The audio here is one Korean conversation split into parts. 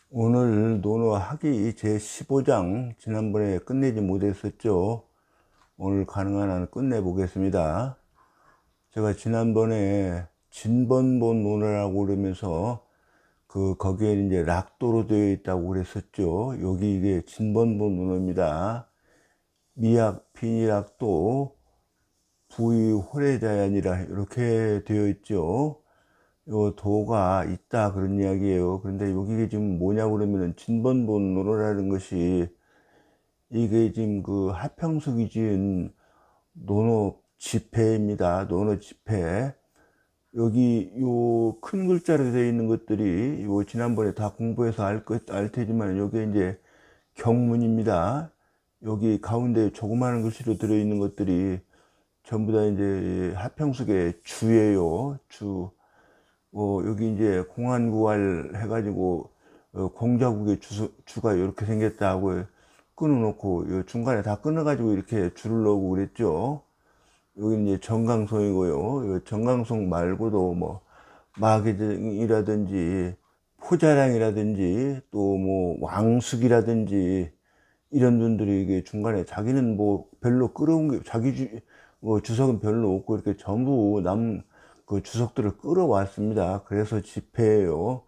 오늘 논어하기 제15장 지난번에 끝내지 못했었죠. 오늘 가능한 한 끝내보겠습니다. 제가 지난번에 진번본 논어라고 그러면서 거기에 이제 락도로 되어 있다고 그랬었죠. 여기 이게 진번본 논어입니다. 미약 빈이락도 부의 호래자연이라 이렇게 되어 있죠. 요 도가 있다 그런 이야기예요. 그런데 여기 지금 뭐냐 그러면은 진번본노라는 것이 이게 지금 하평숙이 지은 논어 지폐입니다. 논어 지폐. 여기 요 큰 글자로 되어 있는 것들이 요 지난번에 다 공부해서 알 테지만 요게 이제 경문입니다. 여기 가운데 조그마한 글씨로 들어 있는 것들이 전부 다 이제 하평숙의 주예요. 주. 여기 이제 공안구할 해가지고 공자국의 주가 이렇게 생겼다고 끊어놓고 요 중간에 다 끊어가지고 이렇게 줄을 넣고 그랬죠. 여기 이제 정강송이고요. 요 정강송 말고도 뭐 마계정이라든지 포자량이라든지 또 뭐 왕숙이라든지 이런 분들이 이게 중간에 자기는 뭐 별로 끌어온 게 주석은 별로 없고 이렇게 전부 그 주석들을 끌어왔습니다. 그래서 집회예요.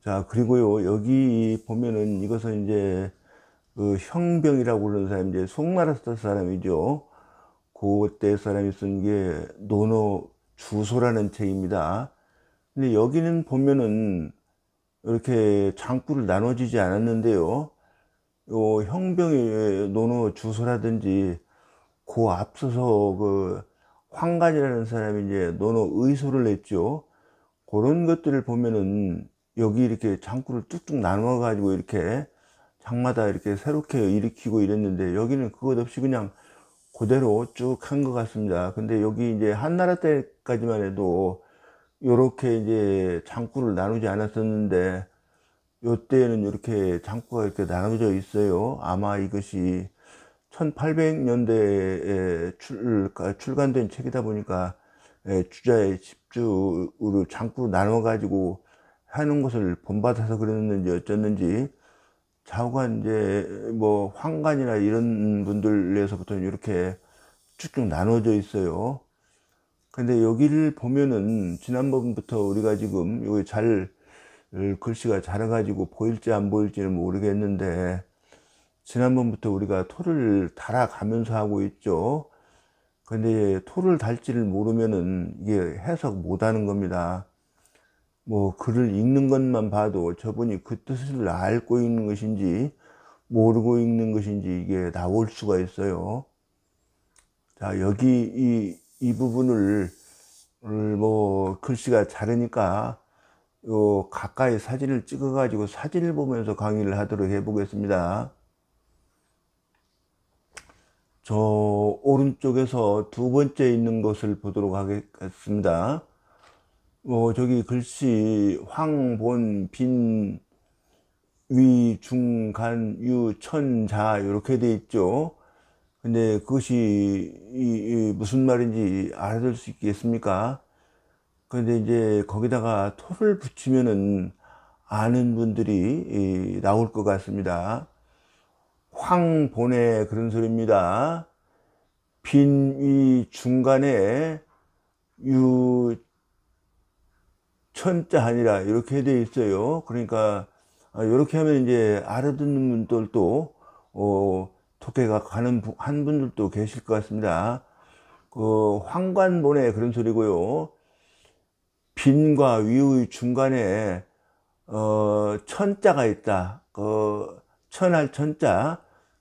자, 그리고요, 여기 보면은 이것은 이제 형병이라고 그러는 사람이 이제 송나라 사람이죠. 그때 사람이 쓴 게 논어 주소라는 책입니다. 근데 여기는 보면은 이렇게 장구를 나눠지지 않았는데요. 요 형병의 논어 주소라든지 그 앞서서 황간이라는 사람이 이제 논어 의소를 냈죠. 그런 것들을 보면은 여기 이렇게 장구를 뚝뚝 나눠 가지고 이렇게 장마다 이렇게 새롭게 일으키고 이랬는데 여기는 그것 없이 그냥 그대로 쭉 한 것 같습니다. 근데 여기 이제 한나라 때까지만 해도 요렇게 이제 장구를 나누지 않았었는데 요때는 이렇게 장구가 이렇게 나눠져 있어요. 아마 이것이 1800년대에 출간된 책이다 보니까 주자의 집주를 장구로 나눠 가지고 하는 것을 본받아서 그랬는지 어쩌는지 좌우간 이제 뭐 황간이나 이런 분들에서부터는 이렇게 쭉쭉 나눠져 있어요. 근데 여기를 보면은 지난번부터 우리가 지금 여기 글씨가 작아가지고 보일지 안 보일지는 모르겠는데 지난번부터 우리가 토를 달아가면서 하고 있죠. 근데 토를 달지를 모르면은 이게 해석 못 하는 겁니다. 뭐 글을 읽는 것만 봐도 저분이 그 뜻을 알고 있는 것인지 모르고 읽는 것인지 이게 나올 수가 있어요. 자, 여기 이 부분을 뭐 글씨가 작으니까 요 가까이 사진을 찍어 가지고 사진을 보면서 강의를 하도록 해 보겠습니다. 저 오른쪽에서 두 번째 있는 것을 보도록 하겠습니다. 저기 글씨 황본 빈 위 중 간 유 천 자 이렇게 돼 있죠. 근데 그것이 무슨 말인지 알아들 수 있겠습니까? 근데 이제 거기다가 토를 붙이면은 아는 분들이 나올 것 같습니다. 황본의 그런 소리입니다. 빈 위 중간에 유 천자 아니라 이렇게 돼 있어요. 그러니까 이렇게 하면 이제 알아듣는 분들도 독해가 가는 한 분들도 계실 것 같습니다. 황관본의 그런 소리고요. 빈과 위의 중간에 천자가 있다. 천할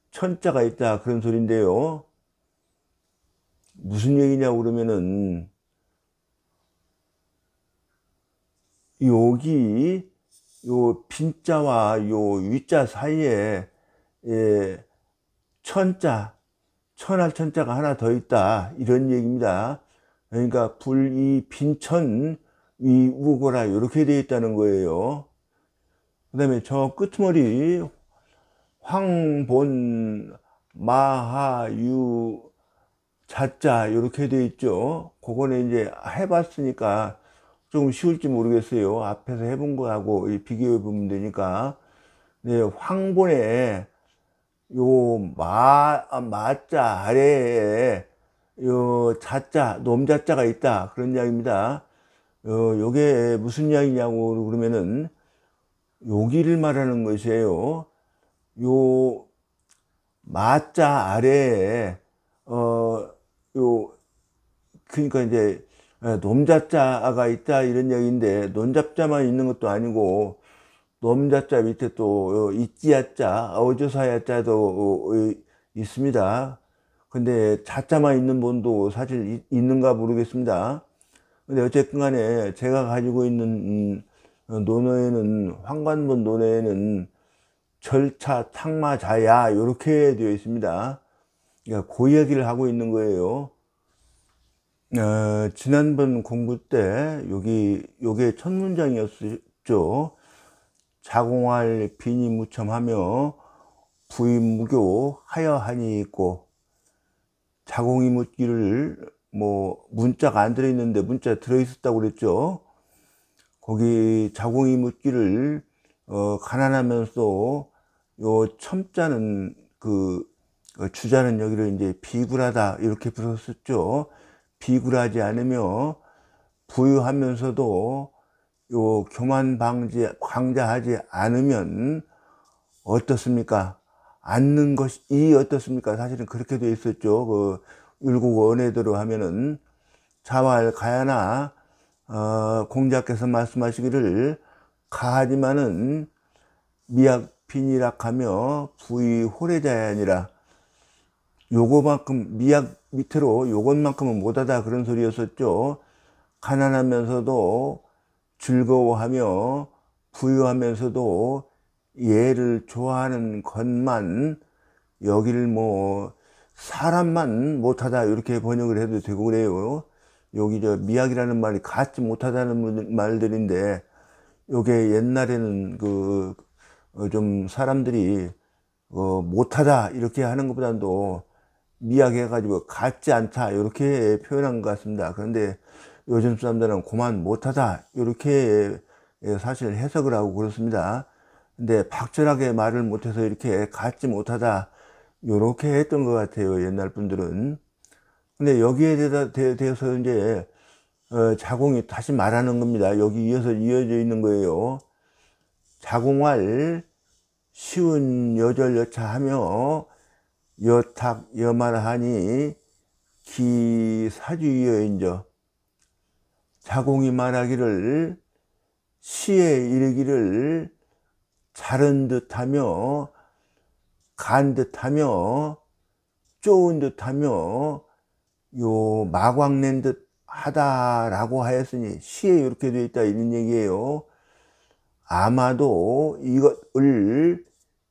천자가 있다 그런 소리인데요. 무슨 얘기냐고 그러면은 여기 요 빈자와 요 위자 사이에 천할 천자가 하나 더 있다 이런 얘기입니다. 그러니까 불이 빈천 위우고라 이렇게 되어 있다는 거예요. 그 다음에 저 끝머리 황본 마하유 자자 이렇게 되어 있죠. 그거는 이제 해봤으니까 조금 쉬울지 모르겠어요. 앞에서 해본 거하고 비교해 보면 되니까. 네, 황본에 요 마자 아래에 요 자자, 놈자자가 있다. 그런 이야기입니다. 요게 무슨 이야기냐고 그러면은 여기를 말하는 것이에요. 요 마자 아래에 요 그러니까 이제 놈자자가 있다 이런 얘기인데, 논잡자만 있는 것도 아니고 놈자자 밑에 또 이찌야자, 어조사야자도 있습니다. 근데 자자만 있는 본도 사실 있는가 모르겠습니다. 근데 어쨌든 간에 제가 가지고 있는 논어에는, 황관본 논어에는 절차, 탕마자야 이렇게 되어 있습니다. 그러니까 그 이야기를 하고 있는 거예요. 지난번 공부 때 요게 첫 문장이었죠. 자공할 비니 무첨하며 부인무교 하여하니 있고, 자공이 묻기를 뭐 문자가 안 들어있는데 문자 들어있었다고 그랬죠. 거기 자공이 묻기를 가난하면서 요 첨자는 주자는 여기를 이제 비굴하다 이렇게 불었었죠. 비굴하지 않으며 부유하면서도 요 교만 방자하지 않으면 어떻습니까? 않는 것이 어떻습니까? 사실은 그렇게 되어 있었죠. 율곡 원해대로 하면은 자왈 가야나 공자께서 말씀하시기를 가하지만은 미약 빈이락하며 부의 호래자야 아니라, 요거만큼 미약 밑으로 요것만큼은 못하다 그런 소리였었죠. 가난하면서도 즐거워하며 부유하면서도 얘를 좋아하는 것만, 여기를 뭐 사람만 못하다 이렇게 번역을 해도 되고 그래요. 여기 미약이라는 말이 갖지 못하다는 말들인데, 요게 옛날에는 좀 사람들이 못하다 이렇게 하는 것보다도 미약해 가지고 갖지 않다 이렇게 표현한 것 같습니다. 그런데 요즘 사람들은 그만 못하다 이렇게 사실 해석을 하고 그렇습니다. 근데 박절하게 말을 못해서 이렇게 갖지 못하다 이렇게 했던 것 같아요, 옛날 분들은. 근데 여기에 대해서 이제 자공이 다시 말하는 겁니다. 여기 이어서 이어져 있는 거예요. 자공할 쉬운 여절여차하며 여탁 여말하니 기사주여인저, 자공이 말하기를 시에 이르기를 자른 듯하며 간 듯하며 쪼은 듯하며 요 마광낸 듯 하다라고 하였으니, 시에 이렇게 되어 있다 이런 얘기예요. 아마도 이것을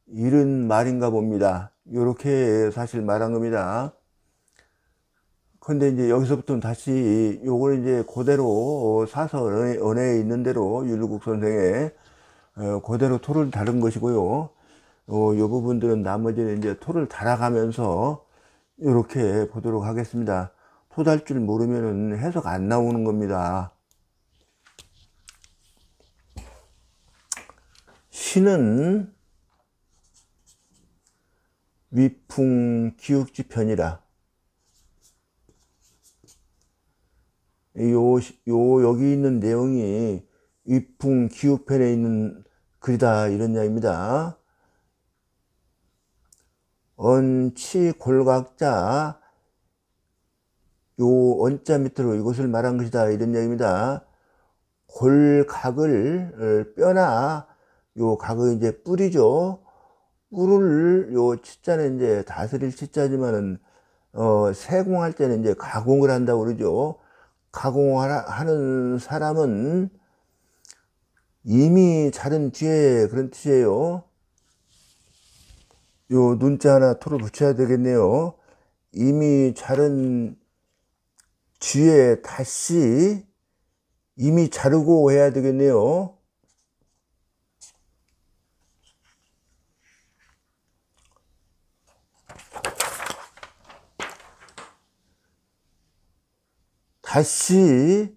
잃은 말인가 봅니다. 이렇게 사실 말한 겁니다. 근데 이제 여기서부터는 다시 요걸 이제 그대로 사서 언어에 있는 대로 율곡 선생의 그대로 토를 다룬 것이고요. 요 부분들은 나머지는 이제 토를 달아가면서 이렇게 보도록 하겠습니다. 토 달 줄 모르면은 해석 안 나오는 겁니다. 시는 위풍기육지편이라. 여기 있는 내용이 위풍기육편에 있는 글이다 이런 이야기입니다. 언치골각자, 요 언자 밑으로 이것을 말한 것이다 이런 이야기입니다. 골각을 뼈나, 요 각은 이제 뿔이죠. 뿔을 요 치자는 이제 다스릴 치자지만은 세공할 때는 이제 가공을 한다고 그러죠. 가공하는 사람은 이미 자른 뒤에 그런 뜻이에요. 요 눈자 하나 토를 붙여야 되겠네요. 이미 자른 뒤에 다시 이미 자르고 해야 되겠네요. 다시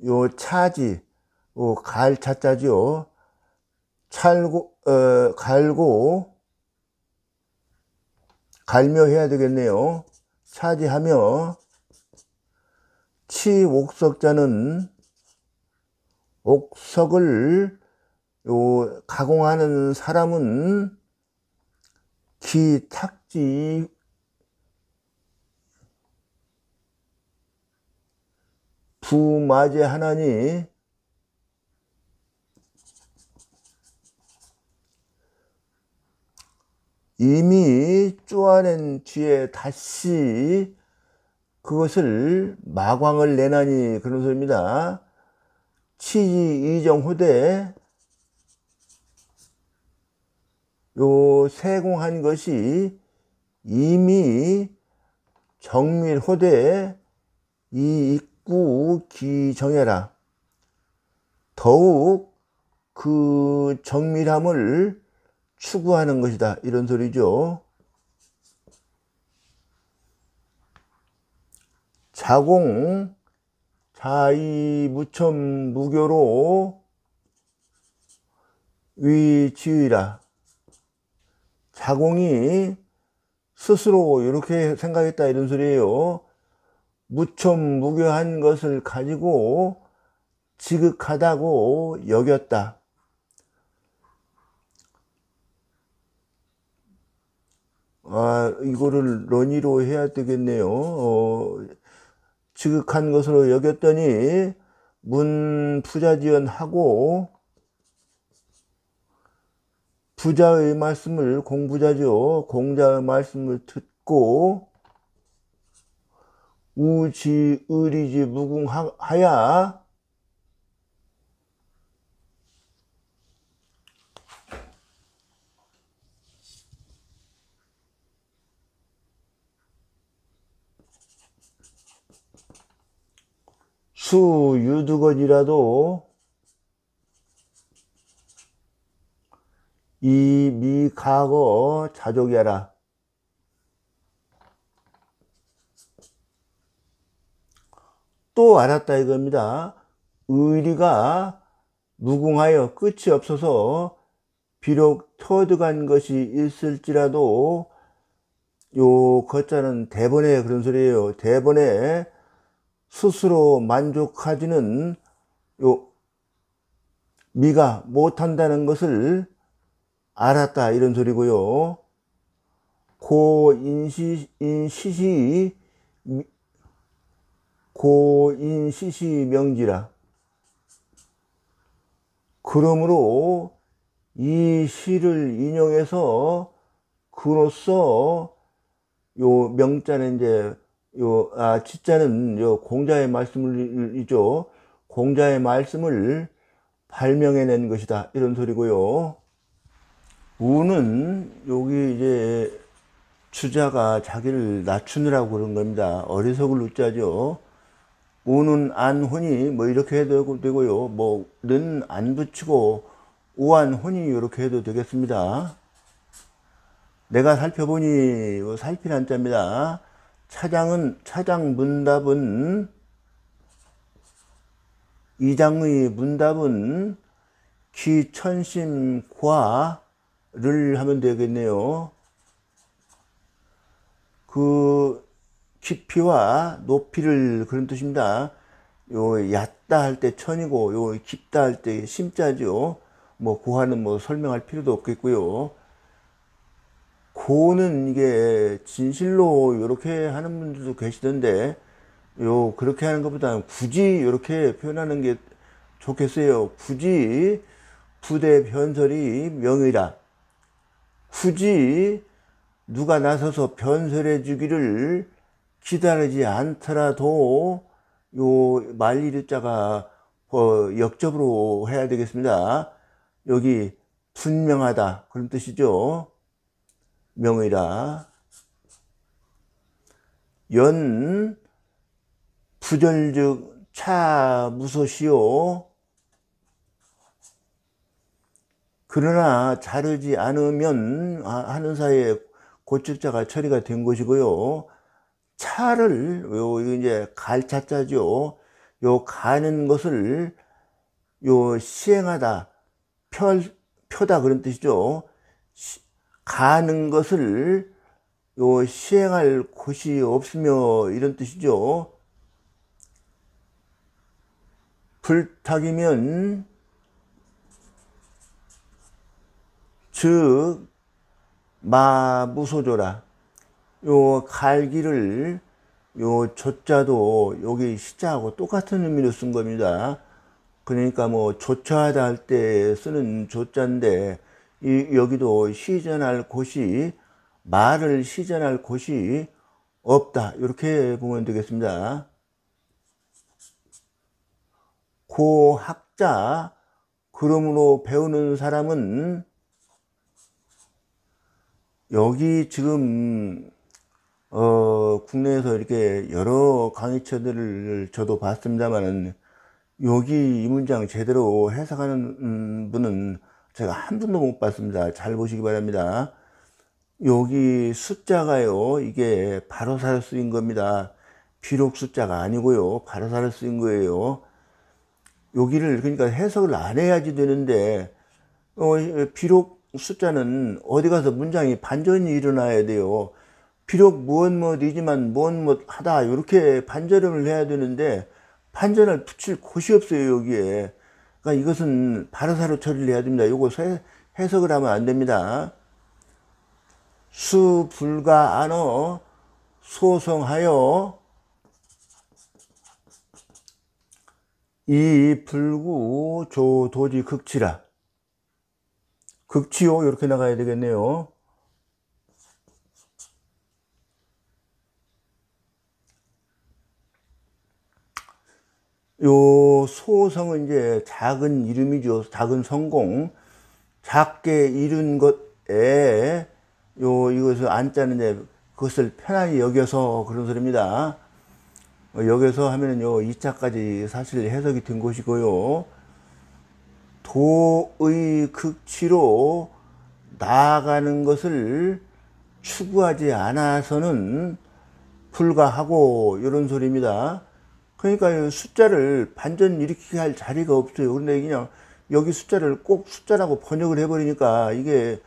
요 차지, 요 갈 차자죠. 갈고, 갈며 해야 되겠네요. 차지하며, 치옥석자는 옥석을 가공하는 사람은 기탁지 부마제하나니 이미 쪼아낸 뒤에 다시 그것을 마광을 내나니, 그런 소리입니다. 치지 이정호대, 요 세공한 것이 이미 정밀호대 이 입구 기정해라. 더욱 그 정밀함을 추구하는 것이다, 이런 소리죠. 자공 자이 무첨 무교로 위지위라. 자공이 스스로 이렇게 생각했다, 이런 소리예요. 무첨 무교한 것을 가지고 지극하다고 여겼다. 이거를 런위로 해야 되겠네요. 지극한 것으로 여겼더니 문부자지연하고, 부자의 말씀을, 공부자죠. 공자의 말씀을 듣고 우지 의리지 무궁하야 수유두건이라도 이미가거 자족이라. 또 알았다, 이겁니다. 의리가 무궁하여 끝이 없어서 비록 터득한 것이 있을지라도, 요 거자는 대번에, 그런 소리예요. 대번에 스스로 만족하지는 미가 못한다는 것을 알았다, 이런 소리고요. 고인시시 명지라. 그러므로 이 시를 인용해서 그로써 요 명자는 이제 지자는 요 공자의 말씀이죠. 공자의 말씀을 발명해낸 것이다, 이런 소리고요. 우는 여기 이제 주자가 자기를 낮추느라고 그런 겁니다. 어리석을 우자죠. 우는 안혼이 뭐 이렇게 해도 되고요. 뭐는 안 붙이고 우안혼이 이렇게 해도 되겠습니다. 내가 살펴보니 살피란 자입니다. 차장 문답은, 이장의 문답은 기천심과를 하면 되겠네요. 그 깊이와 높이를, 그런 뜻입니다. 요 얕다 할 때 천이고, 요 깊다 할 때 심자죠. 고하는 설명할 필요도 없겠고요. 고는 이게 진실로 이렇게 하는 분들도 계시던데, 그렇게 하는 것보다는 굳이 이렇게 표현하는 게 좋겠어요. 굳이 부대 변설이 명의라. 굳이 누가 나서서 변설해 주기를 기다리지 않더라도 요 말리르자가 역접으로 해야 되겠습니다. 여기 분명하다, 그런 뜻이죠. 명의라. 연 부절즉 차무소시오. 그러나 자르지 않으면 하는 사이에 고측자가 처리가 된 것이고요. 차를 이제 갈차자죠. 요 가는 것을 요 시행하다, 펴다 그런 뜻이죠. 가는 것을 요 시행할 곳이 없으며 이런 뜻이죠. 불탁이면 즉 마무소조라. 요 갈기를 요 조자도 여기 시자하고 똑같은 의미로 쓴 겁니다. 그러니까 뭐 조처하다 할 때 쓰는 조자인데 여기도 시전할 곳이, 말을 시전할 곳이 없다, 이렇게 보면 되겠습니다. 고학자, 그러므로 배우는 사람은, 여기 지금 국내에서 이렇게 여러 강의처들을 저도 봤습니다만은, 여기 이 문장 제대로 해석하는 분은 제가 한 분도 못 봤습니다. 잘 보시기 바랍니다. 여기 숫자가요, 이게 바로사로 쓰인 겁니다. 비록 숫자가 아니고요, 바로사로 쓰인 거예요. 여기를 그러니까 해석을 안 해야지 되는데, 비록 숫자는 어디 가서 문장이 반전이 일어나야 돼요. 비록 무엇이지만 무엇하다, 이렇게 반전을 해야 되는데 반전을 붙일 곳이 없어요, 여기에. 그러니까 이것은 바로사로 처리를 해야 됩니다. 요거 해석을 하면 안 됩니다. 수 불가 안어 소성하여 이 불구 조 도지 극치라. 극치요, 이렇게 나가야 되겠네요. 요 소성은 이제 작은 이름이죠. 작은 성공, 작게 이룬 것에 이것을 안자는 이제 그것을 편안히 여겨서 그런 소리입니다. 여기서 하면은 요 2차까지 사실 해석이 된 것이고요. 도의 극치로 나아가는 것을 추구하지 않아서는 불가하고, 이런 소리입니다. 그러니까 숫자를 반전 일으키게 할 자리가 없어요. 그런데 그냥 여기 숫자를 꼭 숫자라고 번역을 해버리니까, 이게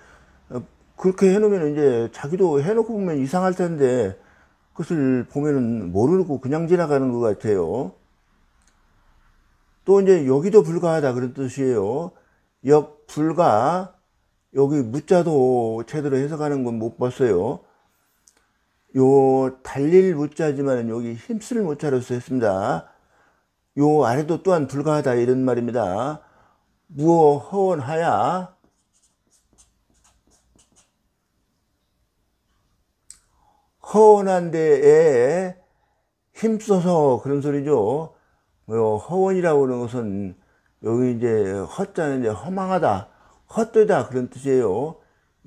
그렇게 해놓으면 이제 자기도 해놓고 보면 이상할 텐데 그것을 보면은 모르고 그냥 지나가는 것 같아요. 또 이제 여기도 불가하다 그런 뜻이에요. 역 불가, 여기 무자도 제대로 해석하는 건 못 봤어요. 요 달릴 무자지만 여기 힘쓸 무자로 썼습니다. 요 아래도 또한 불가하다, 이런 말입니다. 무어 허원하야, 허원한 데에 힘써서, 그런 소리죠. 허원이라고 하는 것은 여기 이제 허자는 이제 허망하다, 헛되다 그런 뜻이에요.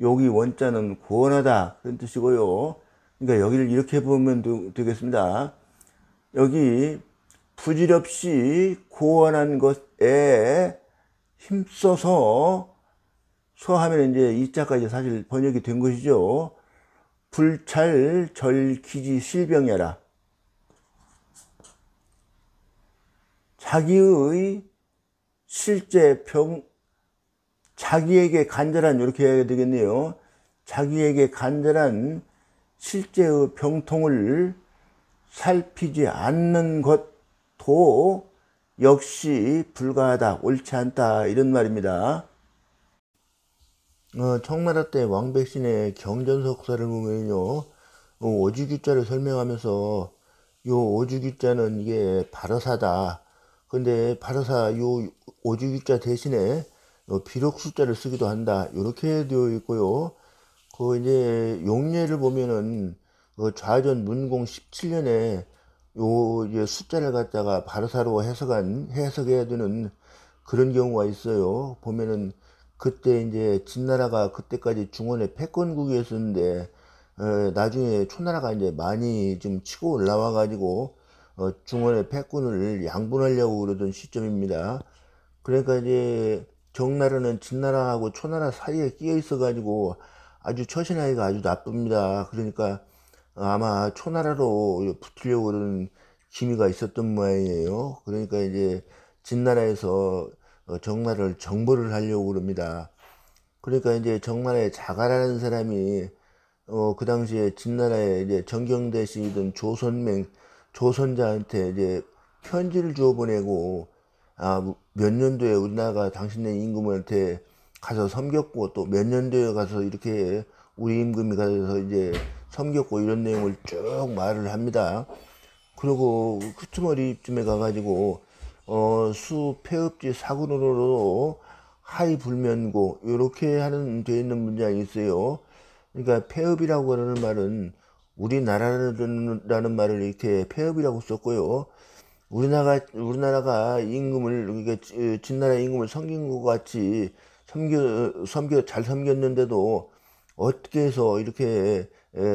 여기 원자는 구원하다 그런 뜻이고요. 그러니까 여기를 이렇게 보면 되겠습니다. 여기 부질없이 구원한 것에 힘써서, 소하면 이제 이자까지 사실 번역이 된 것이죠. 불찰 절기지 실병이라. 자기의 실제 자기에게 간절한, 이렇게 해야 되겠네요. 자기에게 간절한 실제의 병통을 살피지 않는 것도 역시 불가하다, 옳지 않다, 이런 말입니다. 청나라 때 왕백신의 경전석사를 보면요, 오주기자를 설명하면서 요 오주기자는 이게 바로사다. 근데 바로사 요 오주기자 대신에 비록 숫자를 쓰기도 한다, 이렇게 되어 있고요. 그 이제 용례를 보면은 좌전 문공 17년에 요 이제 숫자를 갖다가 바로사로 해석해야 되는 그런 경우가 있어요. 보면은 그때 이제 진나라가 그때까지 중원의 패권국이었었는데, 나중에 초나라가 이제 많이 좀 치고 올라와 가지고 중원의 패권을 양분하려고 그러던 시점입니다. 그러니까 이제 정나라는 진나라하고 초나라 사이에 끼어 있어 가지고 아주 처신하기가 아주 나쁩니다. 그러니까 아마 초나라로 붙으려고 그러는 기미가 있었던 모양이에요. 그러니까 이제 진나라에서 정나라를 정벌을 하려고 그럽니다. 그러니까 이제 정나라의 자가라는 사람이 그 당시에 진나라의 이제 정경대신이던 조선자한테 이제 편지를 주어 보내고, 몇 년도에 우리나라가 당신네 임금한테 가서 섬겼고, 또 몇 년도에 가서 이렇게 우리 임금이 가서 이제 섬겼고, 이런 내용을 쭉 말을 합니다. 그리고 흐트머리쯤에 가가지고 수 폐업지 사군으로 하이 불면고 이렇게 하는 돼 있는 문장이 있어요. 그러니까 폐업이라고 하는 말은 우리나라라는 말을 이렇게 폐업이라고 썼고요. 우리나라가 임금을, 그러니까 진나라 임금을 섬긴 것 같이 잘 섬겼는데도 어떻게 해서 이렇게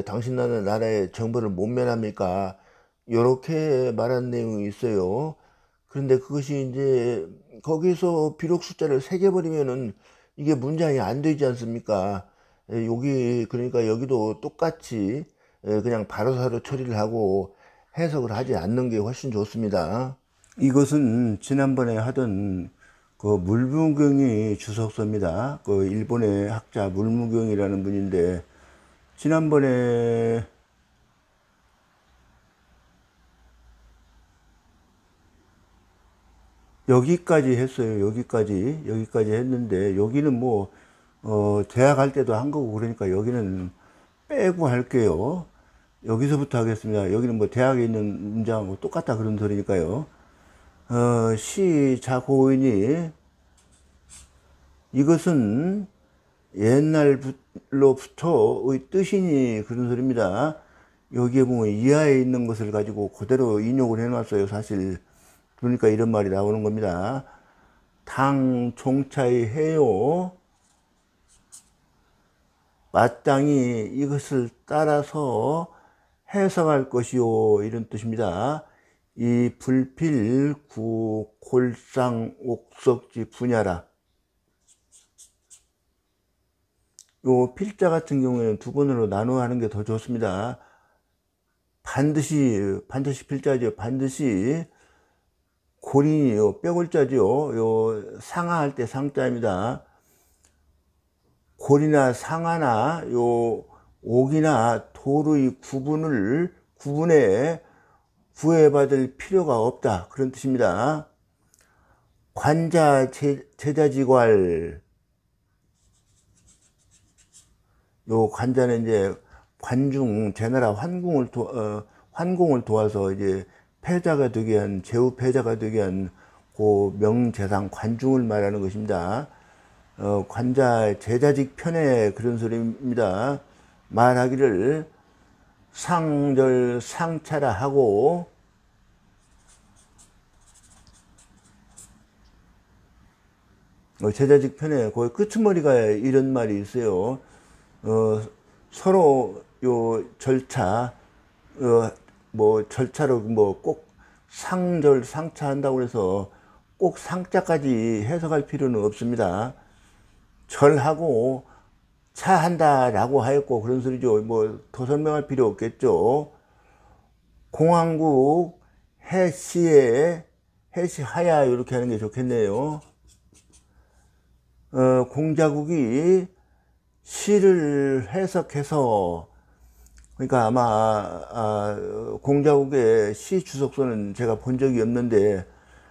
당신 나라의 정벌을 못 면합니까? 이렇게 말한 내용이 있어요. 그런데 그것이 이제 거기서 비록 숫자를 새겨버리면은 이게 문장이 안 되지 않습니까? 여기 그러니까 여기도 똑같이 그냥 바로바로 처리를 하고 해석을 하지 않는 게 훨씬 좋습니다. 이것은 지난번에 하던 그 물무경이 주석서입니다. 그 일본의 학자 물무경이라는 분인데, 지난번에 여기까지 했어요. 여기까지 했는데, 여기는 뭐 대학 할 때도 한 거고, 그러니까 여기는 빼고 할게요. 여기서부터 하겠습니다. 여기는 뭐 대학에 있는 문장하고 똑같다 그런 소리니까요. 시자고인이, 이것은 옛날로부터의 뜻이니 그런 소리입니다. 여기에 보면 이하에 있는 것을 가지고 그대로 인용을 해놨어요, 사실. 그러니까 이런 말이 나오는 겁니다. 당 종차의 해요, 마땅히 이것을 따라서 해석할 것이요, 이런 뜻입니다. 이 불필 구 골상 옥석지 분야라. 요 필자 같은 경우에는 두 번으로 나누어 하는 게 더 좋습니다. 반드시 필자죠. 반드시 골인이요, 뼈골자죠. 요 상하할 때 상자입니다. 골이나 상하나 요 옥이나 도의 구분에 구애받을 필요가 없다, 그런 뜻입니다. 관자 제자지괄, 요 관자는 이제 관중, 제나라 환공을 도와서 이제 패자가 되게 한, 제후 패자가 되게 한 그 명재상 관중을 말하는 것입니다. 관자 제자직 편에 그런 소리입니다. 말하기를 상절 상차라 하고, 제자직 편에 거의 끄트머리가 이런 말이 있어요. 서로 요 절차, 뭐 절차로 뭐 꼭 상절 상차 한다고 해서 꼭 상자까지 해석할 필요는 없습니다. 절하고 차한다 라고 하였고 그런 소리죠. 뭐 더 설명할 필요 없겠죠. 공항국 해시하야 이렇게 하는 게 좋겠네요. 공자국이 시를 해석해서, 그러니까 아마 공자국의 시 주석서는 제가 본 적이 없는데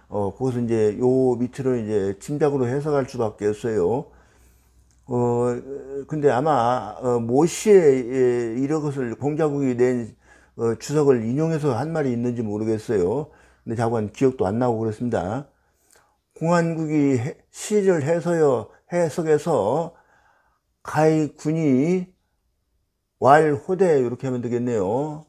그것은 이제 요 밑으로 이제 짐작으로 해석할 수밖에 없어요. 근데 아마 모시에 이런 것을 공자국이 낸 주석을 인용해서 한 말이 있는지 모르겠어요. 근데 자꾸만 기억도 안 나고 그렇습니다. 공안국이 시를 해석해서 가히 군이 왈호대 이렇게 하면 되겠네요.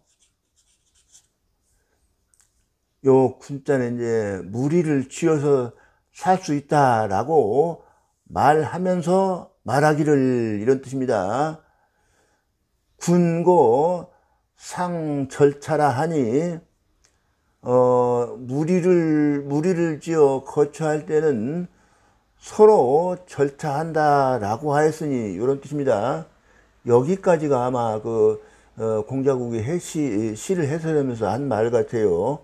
요 군자는 이제 무리를 지어서 살 수 있다라고 말하면서 말하기를, 이런 뜻입니다. 군고 상절차라 하니, 무리를 지어 거처할 때는 서로 절차한다라고 하였으니, 이런 뜻입니다. 여기까지가 아마 공자국이 시를 해설하면서 한 말 같아요.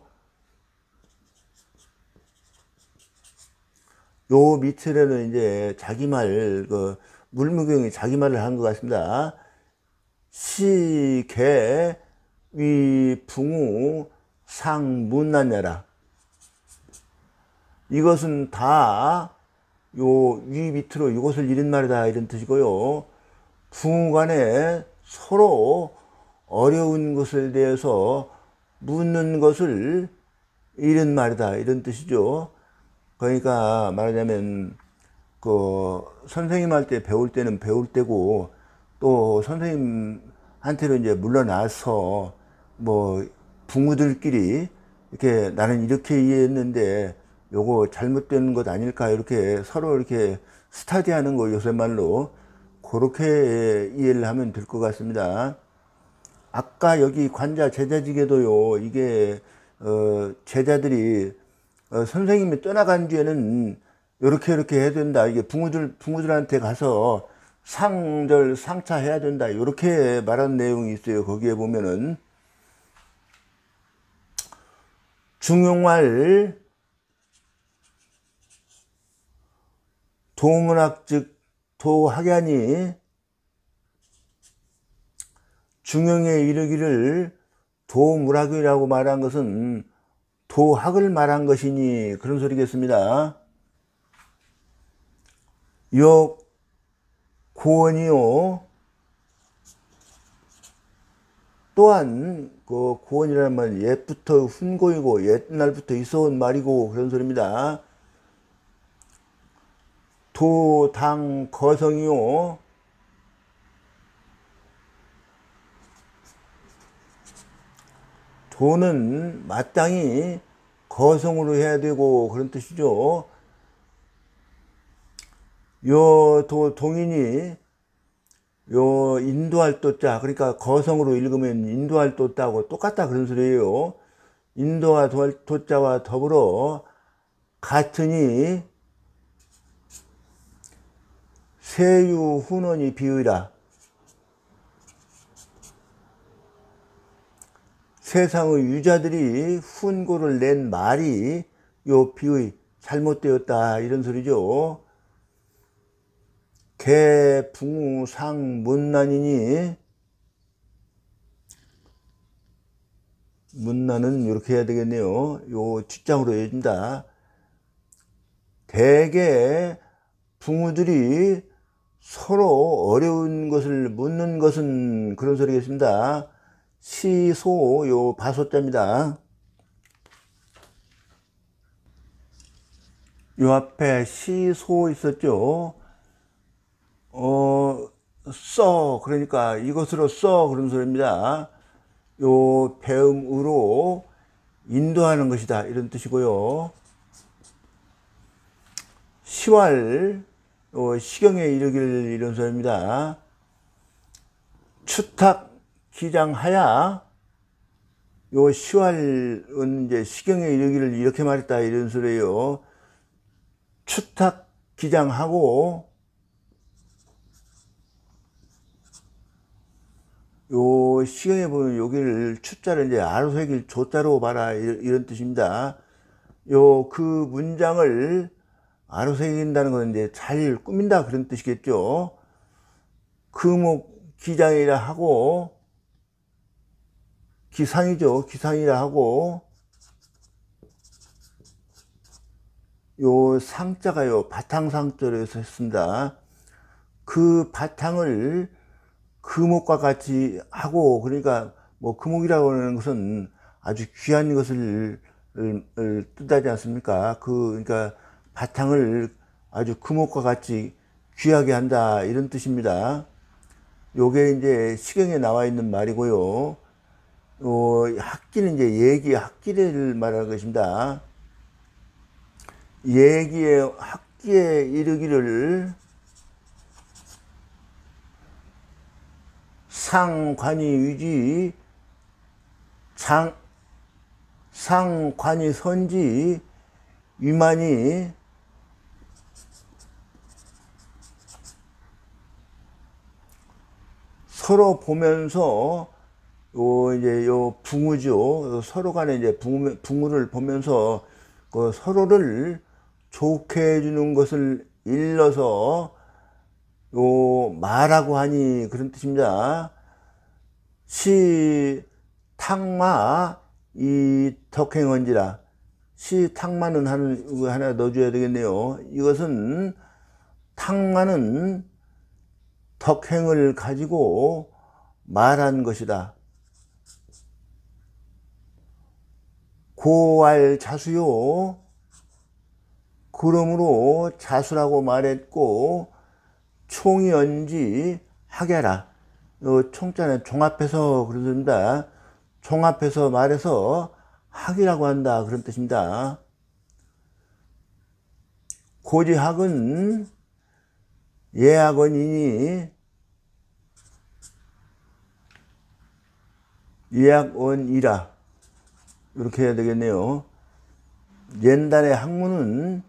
요 밑에는 이제 자기말, 물무경이 자기말을 한 것 같습니다. 시, 개, 위, 붕우, 상, 문난야라. 이것은 다 요 위 밑으로 이것을 잃은 말이다 이런 뜻이고요. 붕간에 서로 어려운 것에 대해서 묻는 것을 잃은 말이다 이런 뜻이죠. 그러니까 말하자면 선생님한테 배울 때는 배울 때고, 또 선생님한테로 이제 물러나서 붕우들끼리 이렇게 나는 이렇게 이해했는데 요거 잘못된 것 아닐까 이렇게 서로 이렇게 스타디하는 거 요새 말로 그렇게 이해를 하면 될 것 같습니다. 아까 여기 관자 제자직에도요, 이게 제자들이 선생님이 떠나간 뒤에는 이렇게 해야 된다. 이게 붕우들한테 가서 상차 해야 된다. 이렇게 말한 내용이 있어요. 거기에 보면은 중용말 도문학 즉 도학야니 중용에 이르기를 도문학이라고 말한 것은 도학을 말한 것이니 그런 소리겠습니다. 요 고원이요, 또한 그 고원이라는 말은 옛부터 훈고이고 옛날부터 있어온 말이고 그런 소리입니다. 도당 거성이요, 도는 마땅히 거성으로 해야 되고 그런 뜻이죠. 요 동인이 요 인도할 도자, 그러니까 거성으로 읽으면 인도할 도자하고 똑같다 그런 소리예요. 인도와 도자와 더불어 같으니 세유 훈원이 비의라. 세상의 유자들이 훈고를 낸 말이 요 비의 잘못되었다 이런 소리죠. 개, 붕우, 상, 문난이니, 문난은 이렇게 해야 되겠네요. 요 뒷장으로 해준다. 대개 붕우들이 서로 어려운 것을 묻는 것은 그런 소리겠습니다. 시소, 요 바소자입니다. 요 앞에 시소 있었죠. 그러니까 이것으로 그런 소리입니다. 요 배음으로 인도하는 것이다 이런 뜻이고요. 시왈, 시경에 이르기를 이런 소리입니다. 추탁 기장하야, 요 시왈은 이제 시경에 이르기를 이렇게 말했다 이런 소리예요. 추탁 기장하고, 요 시경에 보면 여기를 추자를 이제 아로 새길 조자로 봐라 이런 뜻입니다. 그 문장을 아로 새긴다는 건 이제 잘 꾸민다 그런 뜻이겠죠. 금옥 기장이라 하고, 기상이죠. 기상이라 하고, 요 상자가요 바탕상자로 했습니다. 그 바탕을 금옥과 같이 하고, 그러니까 금옥이라고 하는 것은 아주 귀한 것을 뜻하지 않습니까? 그러니까 바탕을 아주 금옥과 같이 귀하게 한다 이런 뜻입니다. 요게 이제 시경에 나와 있는 말이고요. 학기는 이제 학기를 말하는 것입니다. 학기에 이르기를 상관이 위지, 상관이 선지, 위만이 서로 보면서 요 붕우죠. 서로 간에 이제 붕우를 보면서 서로를 좋게 해주는 것을 일러서 마라고 하니 그런 뜻입니다. 시 탁마 이 덕행언지라. 시 탁마는 하나 넣어줘야 되겠네요. 이것은 탁마는 덕행을 가지고 말한 것이다. 고알 자수요. 그러므로 자수라고 말했고 총이 언지 하게라. 총자는 종합해서 그러습니다. 종합해서 말해서 학이라고 한다 그런 뜻입니다. 고지학은 예학원이니 예학원이라 이렇게 해야 되겠네요. 옛날의 학문은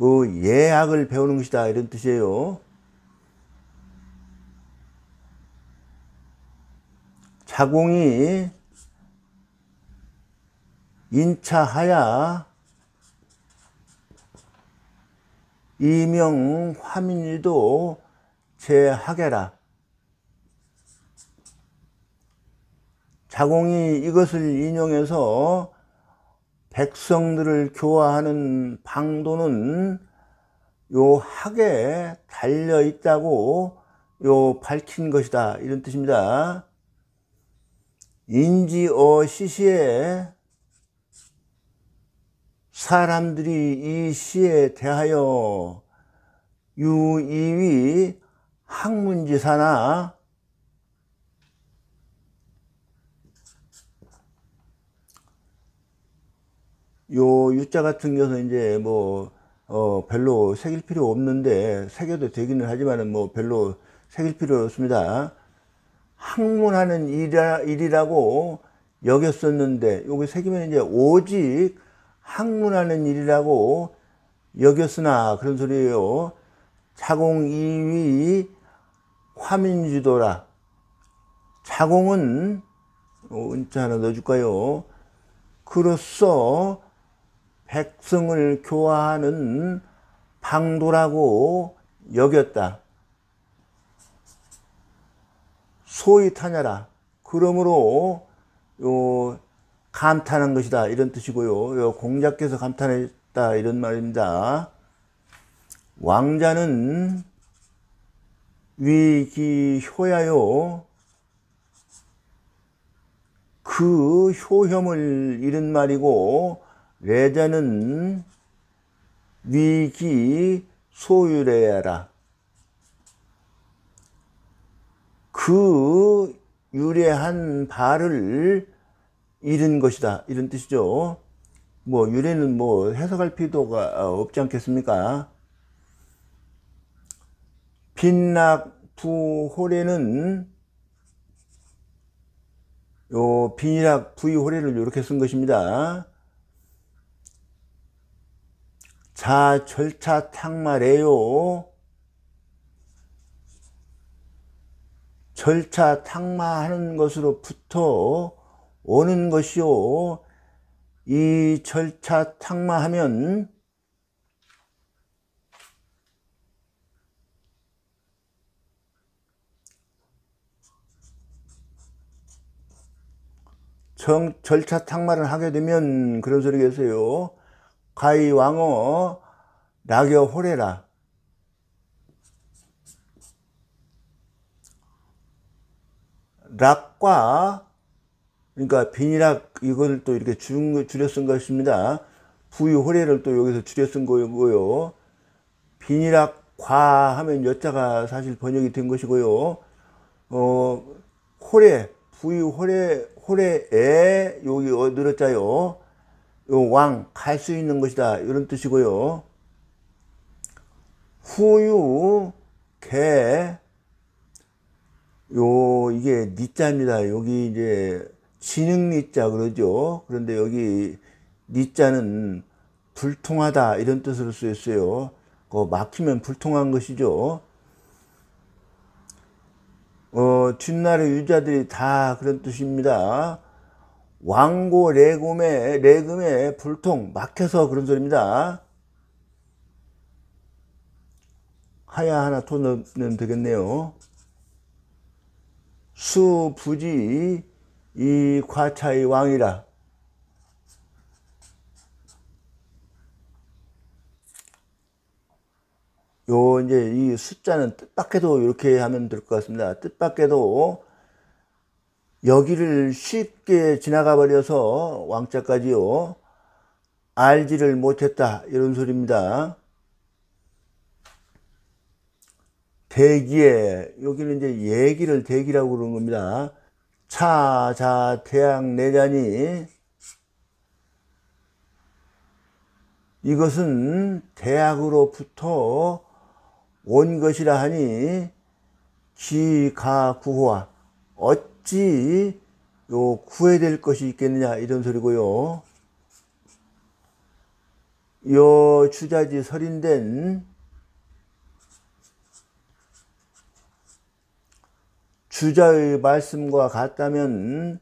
예학을 배우는 것이다 이런 뜻이에요. 자공이 인차하야 이명 화민일도 제하게라. 자공이 이것을 인용해서 백성들을 교화하는 방도는 요 학에 달려 있다고 밝힌 것이다 이런 뜻입니다. 인지어 시시에 사람들이 이 시에 대하여 유이위 학문지사나 요 유자 같은 경우는 이제 별로 새길 필요 없는데 새겨도 되기는 하지만은 별로 새길 필요 없습니다. 학문하는 일이라고 여겼었는데 여기 새기면 이제 오직 학문하는 일이라고 여겼으나 그런 소리예요. 자공 이위 화민주도라. 자공은 은자 하나 넣어줄까요? 그로써 백성을 교화하는 방도라고 여겼다. 소위 타냐라. 그러므로 감탄한 것이다 이런 뜻이고요. 공자께서 감탄했다 이런 말입니다. 왕자는 위기효야요. 그 효혐을 잃은 말이고 레자는 위기 소유래야라. 그 유래한 바를 잃은 것이다 이런 뜻이죠. 유래는 해석할 필요가 없지 않겠습니까? 빈낙부호래는 빈이락 부의호래를 이렇게 쓴 것입니다. 자 절차 탁마래요. 절차 탁마하는 것으로부터 오는 것이요. 이 절차 탁마하면 절차 탁마를 하게 되면 그런 소리겠어요. 가이왕어 낙여 호래라. 락과 그러니까 빈이락 이걸 또 이렇게 줄여 쓴 것입니다. 부유호래를 또 여기서 줄여 쓴 거고요. 빈이락 과 하면 여자가 사실 번역이 된 것이고요. 호래 부유호래에 여기 늘었자요. 왕 갈 수 있는 것이다 이런 뜻이고요. 후유 개 이게 니자입니다. 여기 이제 지능 니자 그러죠. 그런데 여기 니자는 불통하다 이런 뜻으로 쓰였어요. 막히면 불통한 것이죠. 뒷날의 유자들이 다 그런 뜻입니다. 왕고 레금에 불통 막혀서 그런 소리입니다. 하야 하나 더 넣으면 되겠네요. 수부지 이 과차의 왕이라. 요 이제 이 숫자는 뜻밖에도 이렇게 하면 될 것 같습니다. 뜻밖에도 여기를 쉽게 지나가 버려서 왕자까지요 알지를 못했다 이런 소리입니다. 대기에 여기는 이제 얘기를 대기라고 그러는 겁니다. 차, 자, 대학, 내자니 이것은 대학으로부터 온 것이라 하니 기가 구호와 어찌 요 구해될 것이 있겠느냐 이런 소리고요. 요 주자지 설인된 주자의 말씀과 같다면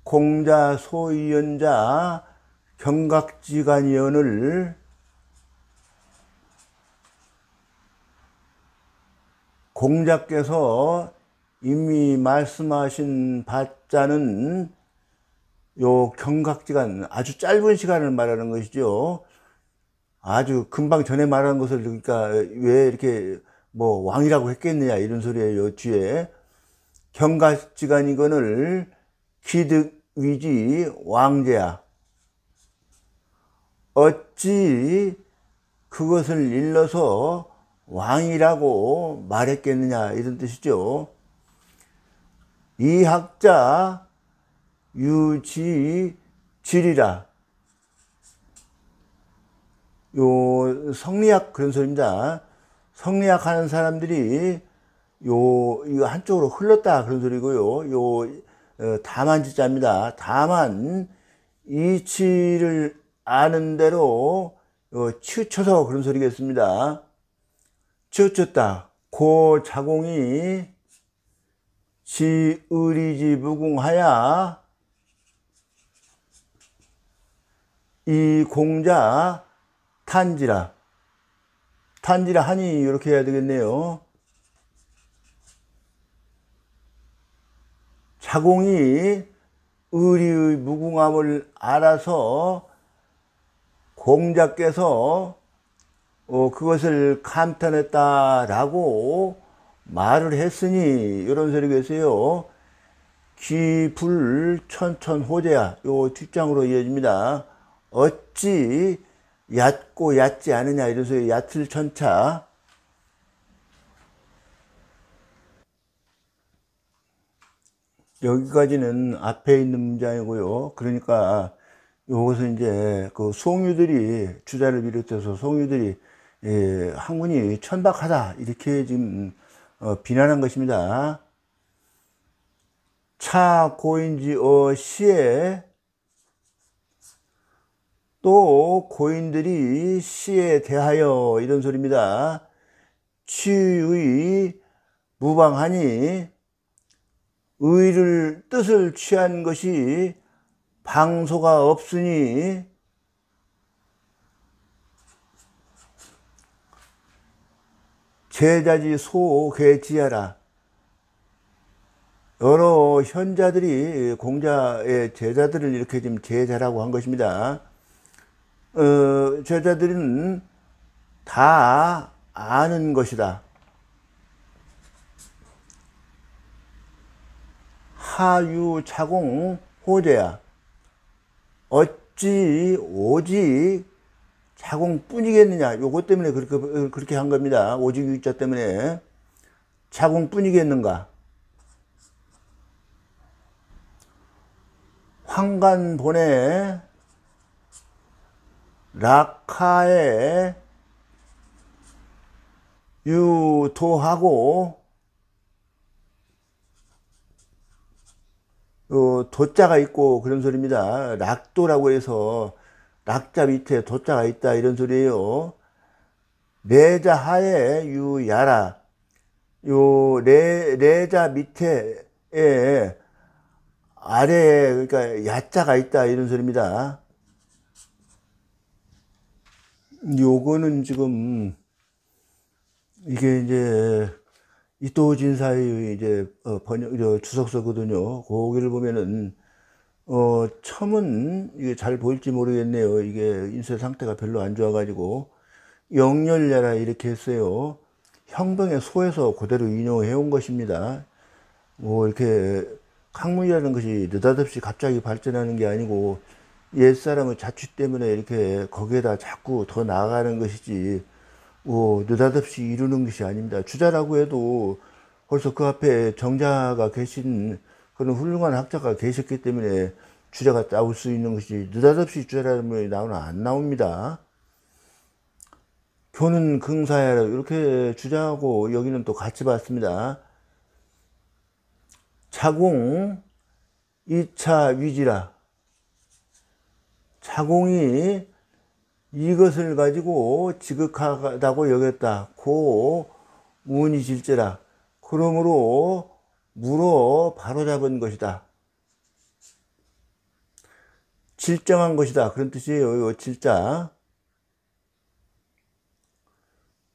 공자 소이연자 경각지간이언을 공자께서 이미 말씀하신 바자는 요 경각지간 아주 짧은 시간을 말하는 것이죠. 아주 금방 전에 말한 것을 그러니까 왜 이렇게 뭐 왕이라고 했겠느냐 이런 소리예요. 뒤에 경각지간이거늘 기득위지 왕제야 어찌 그것을 일러서 왕이라고 말했겠느냐 이런 뜻이죠. 이 학자 유지질이라 요 성리학 그런 소리입니다. 성리학 하는 사람들이 이거 한쪽으로 흘렀다 그런 소리고요. 다만지자입니다. 다만 이치를 아는 대로 치우쳐서 그런 소리겠습니다. 치우쳤다. 고 자공이 지의리지 무궁하야 이 공자 탄지라. 탄지라 하니 이렇게 해야 되겠네요. 자공이 의리의 무궁함을 알아서 공자께서 그것을 감탄했다라고 말을 했으니 이런 소리겠어요. 기불천천호재야 요 뒷장으로 이어집니다. 어찌 얕고 얕지 않으냐 이런 소리 얕을 천차. 여기까지는 앞에 있는 문장이고요. 그러니까 요것은 이제 그 송유들이 주자를 비롯해서 송유들이 학문이 천박하다 이렇게 지금 비난한 것입니다. 차 고인지 시에 또 고인들이 시에 대하여 이런 소리입니다. 취의 무방하니 의를 뜻을 취한 것이 방소가 없으니 제자지 소괴지하라. 여러 현자들이 공자의 제자들을 이렇게 지금 제자라고 한 것입니다. 제자들은 다 아는 것이다. 하유 차공 호재야. 어찌 오직 자공뿐이겠느냐. 요것 때문에 그렇게 한 겁니다. 오직 유자 때문에 자공뿐이겠는가. 황간본에 락하에 유도하고 도자가 있고 그런 소리입니다. 락도라고 해서 락자 밑에 도자가 있다 이런 소리예요. 레자 하에 유야라. 레자 밑에 아래에 그러니까 야자가 있다 이런 소리입니다. 요거는 지금 이게 이제 이토 진사의 이제 주석서거든요. 거기를 보면은 첨은 이게 잘 보일지 모르겠네요. 이게 인쇄 상태가 별로 안 좋아가지고 영렬야라 이렇게 했어요. 형병의 소에서 그대로 인용해 온 것입니다. 뭐 이렇게 학문이라는 것이 느닷없이 갑자기 발전하는 게 아니고 옛사람의 자취 때문에 이렇게 거기에다 자꾸 더 나아가는 것이지 느닷없이 이루는 것이 아닙니다. 주자라고 해도 벌써 그 앞에 정자가 계신 그런 훌륭한 학자가 계셨기 때문에 주자가 나올 수 있는 것이 느닷없이 주자라는 말이 나오나 안 나옵니다. 교는 긍사야라 이렇게 주자하고 여기는 또 같이 봤습니다. 자공 2차 위지라. 자공이 이것을 가지고 지극하다고 여겼다. 고 운이 질제라. 그러므로 물어 바로잡은 것이다. 질정한 것이다. 그런 뜻이에요. 요 질자.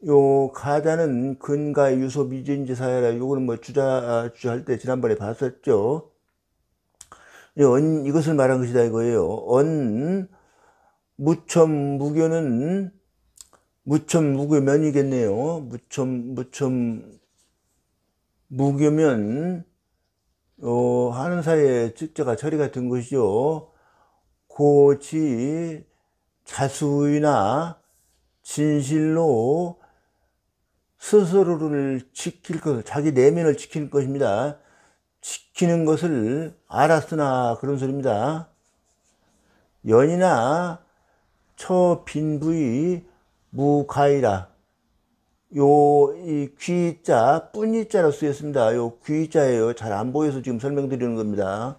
요 가자는 근가 유소 미진지사야라. 요거는 뭐 주할 때 지난번에 봤었죠. 이것을 말한 것이다 이거예요. 무첨무교는 무첨무교면이겠네요. 무첨무교면 하는 사이에 직자가 처리가 된 것이죠. 고지 자수이나 진실로 스스로를 지킬 것을, 자기 내면을 지킬 것입니다. 지키는 것을 알았으나 그런 소리입니다. 연이나 처빈부의 무가이라. 이 귀자 뿐이자로 쓰였습니다. 요 귀자예요. 잘 안 보여서 지금 설명드리는 겁니다.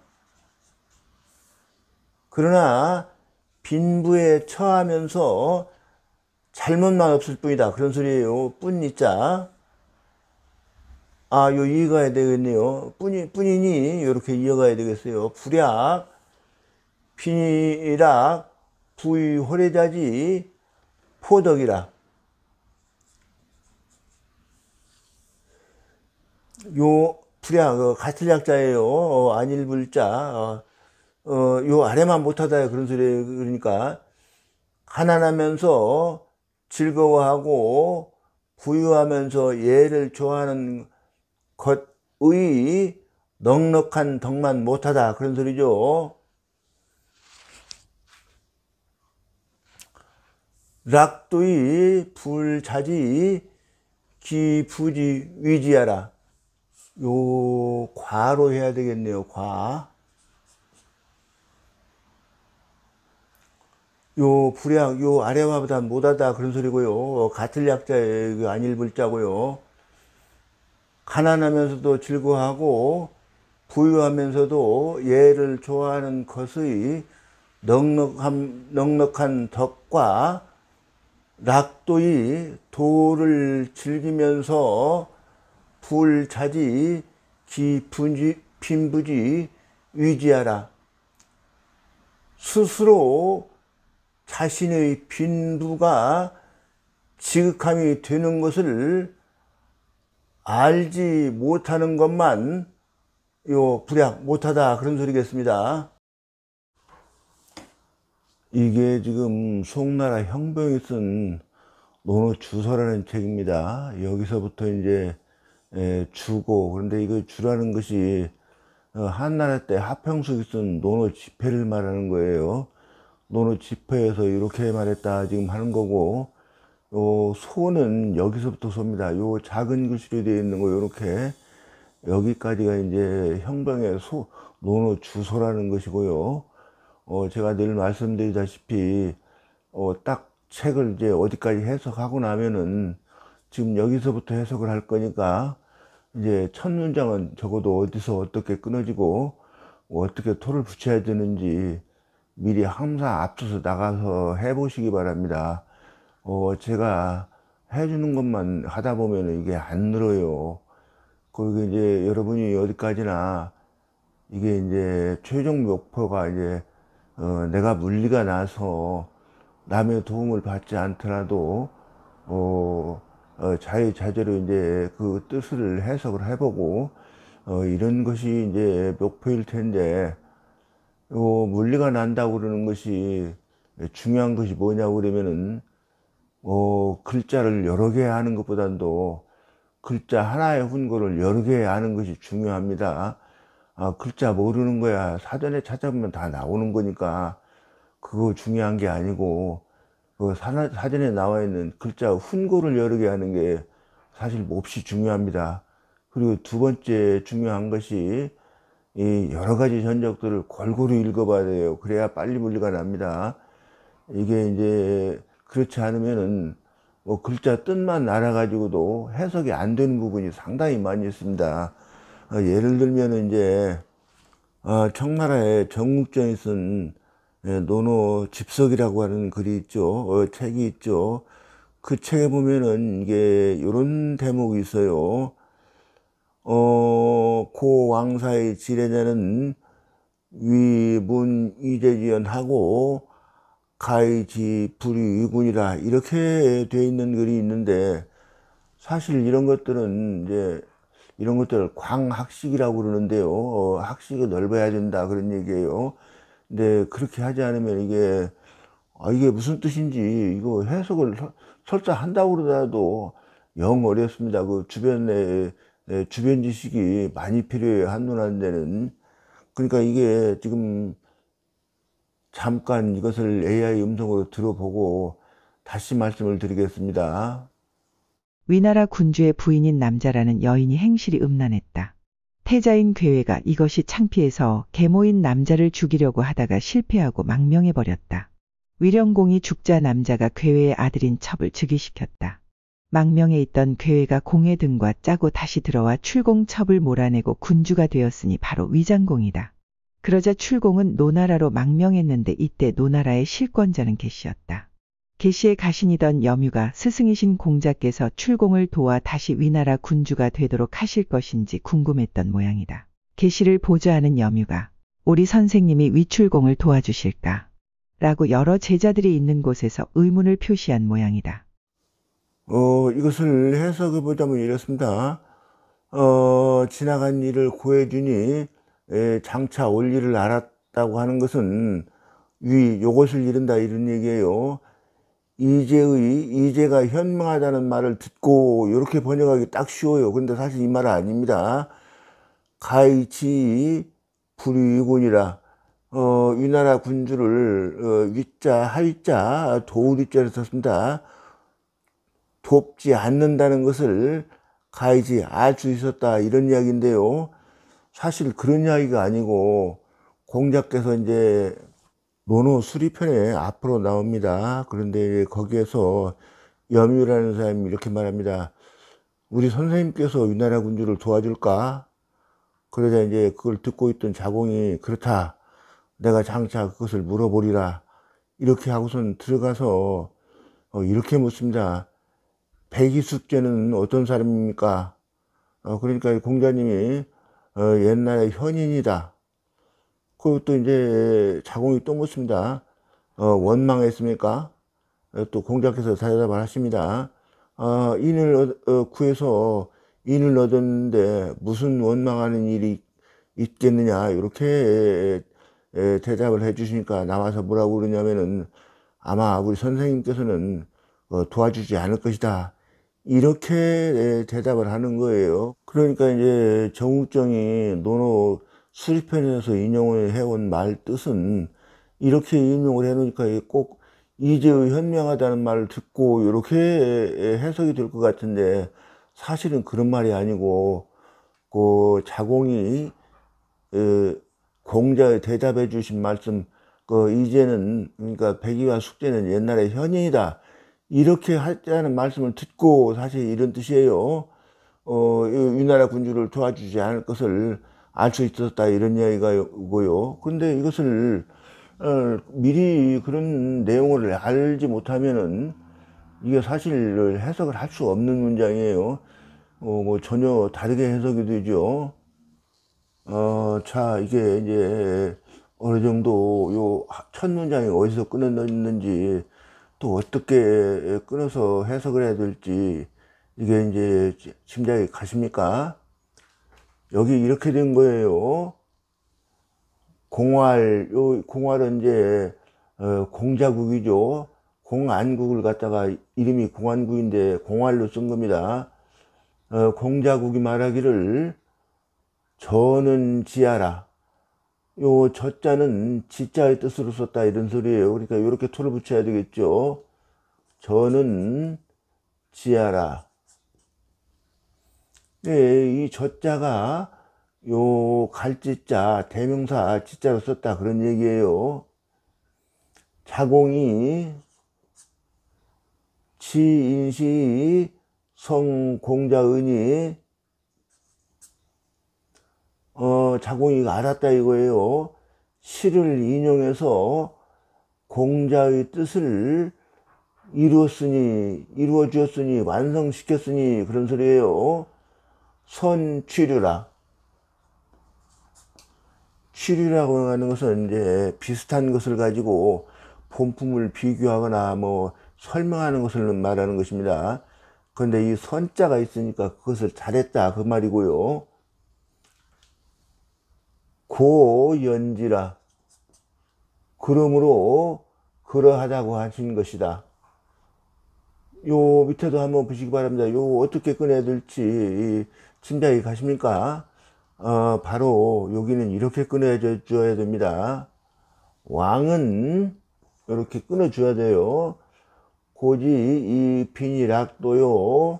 그러나 빈부에 처하면서 잘못만 없을 뿐이다. 그런 소리예요. 뿐이자. 요 이해가야 되겠네요. 뿐이니 이렇게 이어가야 되겠어요. 불약 빈이락 부의호래자지 포덕이라. 요 불약 가틀약자예요. 안일불자. 요 아래만 못하다 그런 소리. 그러니까 가난하면서 즐거워하고 부유하면서 예를 좋아하는 것의 넉넉한 덕만 못하다 그런 소리죠. 락도의 불자지 기부지 위지하라. 요 과로 해야 되겠네요. 과. 요 불약 요 아래와보다 못하다 그런 소리고요. 같을 약자의 안일불자고요. 가난하면서도 즐거워하고 부유하면서도 예를 좋아하는 것의 넉넉한 덕과 락도의 도를 즐기면서 불자지 빈부지 위지하라. 스스로 자신의 빈부가 지극함이 되는 것을 알지 못하는 것만 요 불약 못하다 그런 소리겠습니다. 이게 지금 송나라 형병이 쓴 논어주서라는 책입니다. 여기서부터 이제 주고, 그런데 이거 주라는 것이 한나라 때 하평숙이 쓴 논어지폐를 말하는 거예요. 논어지폐에서 이렇게 말했다 지금 하는 거고, 요 소는 여기서부터 소입니다. 요 작은 글씨로 되어 있는 거 요렇게 여기까지가 이제 형병의 논어주소라는 것이고요. 제가 늘 말씀드리다시피 딱 책을 이제 어디까지 해석하고 나면은 지금 여기서부터 해석을 할 거니까 이제 첫 문장은 적어도 어디서 어떻게 끊어지고 어떻게 토를 붙여야 되는지 미리 항상 앞서서 나가서 해보시기 바랍니다. 제가 해주는 것만 하다 보면 이게 안 늘어요. 그리고 이제 여러분이 어디까지나 이게 이제 최종 목표가 이제 내가 물리가 나서 남의 도움을 받지 않더라도 자유자재로 이제 그 뜻을 해석을 해보고 이런 것이 이제 목표일 텐데, 물리가 난다고 그러는 것이 중요한 것이 뭐냐고 그러면은 글자를 여러 개 하는 것보다도 글자 하나의 훈고를 여러 개 하는 것이 중요합니다. 글자 모르는 거야 사전에 찾아보면 다 나오는 거니까 그거 중요한 게 아니고, 그 사전에 나와 있는 글자 훈고를 여러 개 하는 게 사실 몹시 중요합니다. 그리고 두 번째 중요한 것이 이 여러 가지 전적들을 골고루 읽어봐야 돼요. 그래야 빨리 분리가 납니다. 이게 이제 그렇지 않으면은 뭐 글자 뜻만 알아가지고도 해석이 안 되는 부분이 상당히 많이 있습니다. 예를 들면 이제 청나라의 정육정이 쓴 논어 집석이라고 하는 글이 있죠. 책이 있죠. 그 책에 보면은 이게 이런 대목이 있어요. 고 왕사의 지례자는 위문 이재지연하고 가이지 불이위군이라 이렇게 돼 있는 글이 있는데, 사실 이런 것들은 이제 이런 것들을 광학식이라고 그러는데요. 학식이 넓어야 된다 그런 얘기예요. 근데 그렇게 하지 않으면 이게 무슨 뜻인지 이거 해석을 설사 한다고 그러더라도 영 어렵습니다. 그 주변 지식이 많이 필요해요. 한눈 데는. 그러니까 이게 지금 잠깐 이것을 AI 음성으로 들어보고 다시 말씀을 드리겠습니다. 위나라 군주의 부인인 남자라는 여인이 행실이 음란했다. 태자인 괴회가 이것이 창피해서 계모인 남자를 죽이려고 하다가 실패하고 망명해버렸다. 위령공이 죽자 남자가 괴회의 아들인 첩을 즉위시켰다. 망명에 있던 괴회가 공의 등과 짜고 다시 들어와 출공 첩을 몰아내고 군주가 되었으니 바로 위장공이다. 그러자 출공은 노나라로 망명했는데 이때 노나라의 실권자는 계시였다. 계시의 가신이던 염유가 스승이신 공자께서 출공을 도와 다시 위나라 군주가 되도록 하실 것인지 궁금했던 모양이다. 계시를 보좌하는 염유가 우리 선생님이 위출공을 도와주실까? 라고 여러 제자들이 있는 곳에서 의문을 표시한 모양이다. 이것을 해석해 보자면 이렇습니다. 지나간 일을 고해주니 장차 올 일을 알았다고 하는 것은 요것을 이른다 이런 얘기예요. 이제가 현명하다는 말을 듣고 이렇게 번역하기 딱 쉬워요. 근데 사실 이 말은 아닙니다. 가이치 불위군이라 위나라 군주를 위자 하위자 도우리자를 썼습니다. 돕지 않는다는 것을 가이치 알 수 있었다 이런 이야기인데요. 사실 그런 이야기가 아니고 공자께서 이제 논어 수리편에 앞으로 나옵니다. 그런데 거기에서 염유라는 사람이 이렇게 말합니다. 우리 선생님께서 위나라 군주를 도와줄까? 그러자 이제 그걸 듣고 있던 자공이 그렇다. 내가 장차 그것을 물어보리라. 이렇게 하고선 들어가서 이렇게 묻습니다. 백이숙제는 어떤 사람입니까? 그러니까 공자님이 옛날에 현인이다. 그것도 이제 자공이 또 묻습니다. 원망했습니까? 또 공자께서 대답을 하십니다. 인을 구해서 인을 얻었는데 무슨 원망하는 일이 있겠느냐 이렇게 대답을 해 주시니까 나와서 뭐라고 그러냐면은 아마 우리 선생님께서는 도와주지 않을 것이다 이렇게 대답을 하는 거예요. 그러니까 이제 정육정이 논어 수리편에서 인용을 해온 말 뜻은 이렇게 인용을 해 놓으니까 꼭 이제의 현명하다는 말을 듣고 이렇게 해석이 될 것 같은데, 사실은 그런 말이 아니고 그 자공이 공자의 대답해 주신 말씀, 이제는 그러니까 백이와 숙제는 옛날에 현인이다 이렇게 하자는 말씀을 듣고 사실 이런 뜻이에요. 위나라 군주를 도와주지 않을 것을 알 수 있었다 이런 이야기가고요. 그런데 이것을 미리 그런 내용을 알지 못하면은 이게 사실 해석을 할 수 없는 문장이에요. 뭐 전혀 다르게 해석이 되죠. 자, 이게 이제 어느 정도 요 첫 문장이 어디서 끊어졌는지 또 어떻게 끊어서 해석을 해야 될지 이게 이제 짐작이 가십니까? 여기 이렇게 된 거예요. 공활, 요 공활은 이제 공자국이죠. 공안국을 갖다가 이름이 공안국인데 공활로 쓴 겁니다. 공자국이 말하기를 저는 지하라. 요 저자는 지자의 뜻으로 썼다 이런 소리예요. 그러니까 이렇게 토를 붙여야 되겠죠. 저는 지하라. 예, 이 저자가 요 갈지자 대명사 지자로 썼다 그런 얘기예요. 자공이 지인시 성공자은이 자공이가 알았다 이거예요. 시를 인용해서 공자의 뜻을 이루어 주었으니 완성시켰으니 그런 소리예요. 선취류라. 취류라고 하는 것은 이제 비슷한 것을 가지고 본품을 비교하거나 뭐 설명하는 것을 말하는 것입니다. 그런데 이 선자가 있으니까 그것을 잘했다 그 말이고요. 고연지라. 그러므로 그러하다고 하신 것이다. 요 밑에도 한번 보시기 바랍니다. 요 어떻게 꺼내야 될지 짐작이 가십니까? 바로 여기는 이렇게 끊어 줘야 됩니다. 왕은 이렇게 끊어 줘야 돼요. 고지 이 빈이락도요.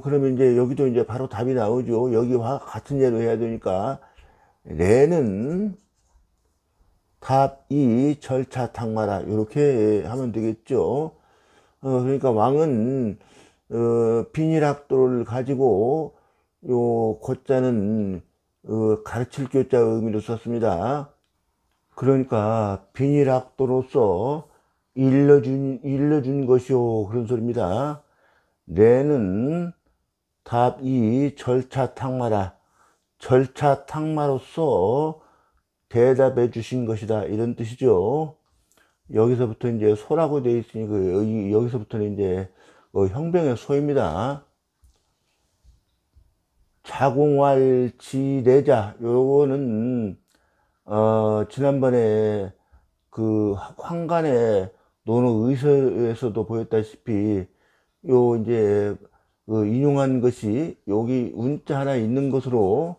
그러면 이제 여기도 이제 바로 답이 나오죠. 여기와 같은 예로 해야 되니까 레는 답이 절차 탕마라 이렇게 하면 되겠죠. 그러니까 왕은 빈일학도를 가지고 요 고자는 가르칠 교자 의미로 썼습니다. 그러니까 빈일학도로서 일러준 것이요 그런 소리입니다. 내는 답이 절차 탕마라. 절차 탕마로서 대답해 주신 것이다 이런 뜻이죠. 여기서부터 이제 소라고 되어 있으니 여기서부터는 이제 형병의 소입니다. 자공활 지내자 요거는 지난번에 그 황간의 논어의서에서도 보였다시피 요 이제 인용한 것이 여기 운자 하나 있는 것으로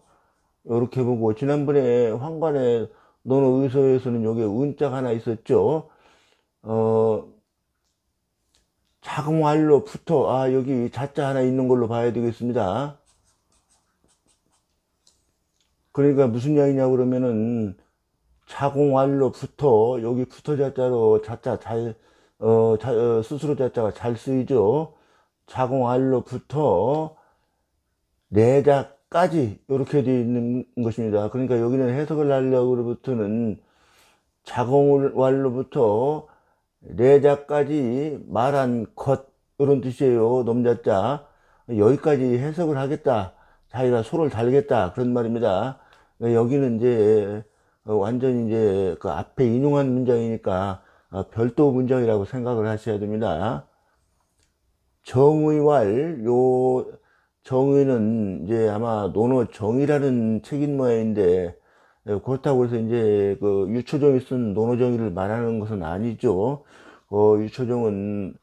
이렇게 보고, 지난번에 황관의 논어의서에서는 여기 운자가 하나 있었죠. 자공활로 붙어, 여기 자자 하나 있는 걸로 봐야 되겠습니다. 그러니까 무슨 이야기냐 그러면은 자공활로 붙어, 여기 붙어 자자로 자자 스스로 자자가 잘 쓰이죠. 자공활로 붙어 내자까지 이렇게 되어 있는 것입니다. 그러니까 여기는 해석을 하려고부터는 자공활로부터 내자까지 말한 것 이런 뜻이에요. nom자자 여기까지 해석을 하겠다, 자기가 소를 달겠다 그런 말입니다. 여기는 이제 완전히 이제 그 앞에 인용한 문장이니까 별도 문장이라고 생각을 하셔야 됩니다. 정의왈, 요 정의는 이제 아마 논어정의라는 책인 모양인데, 그렇다고 해서 이제 그 유초정이 쓴 논어정의를 말하는 것은 아니죠. 유초정은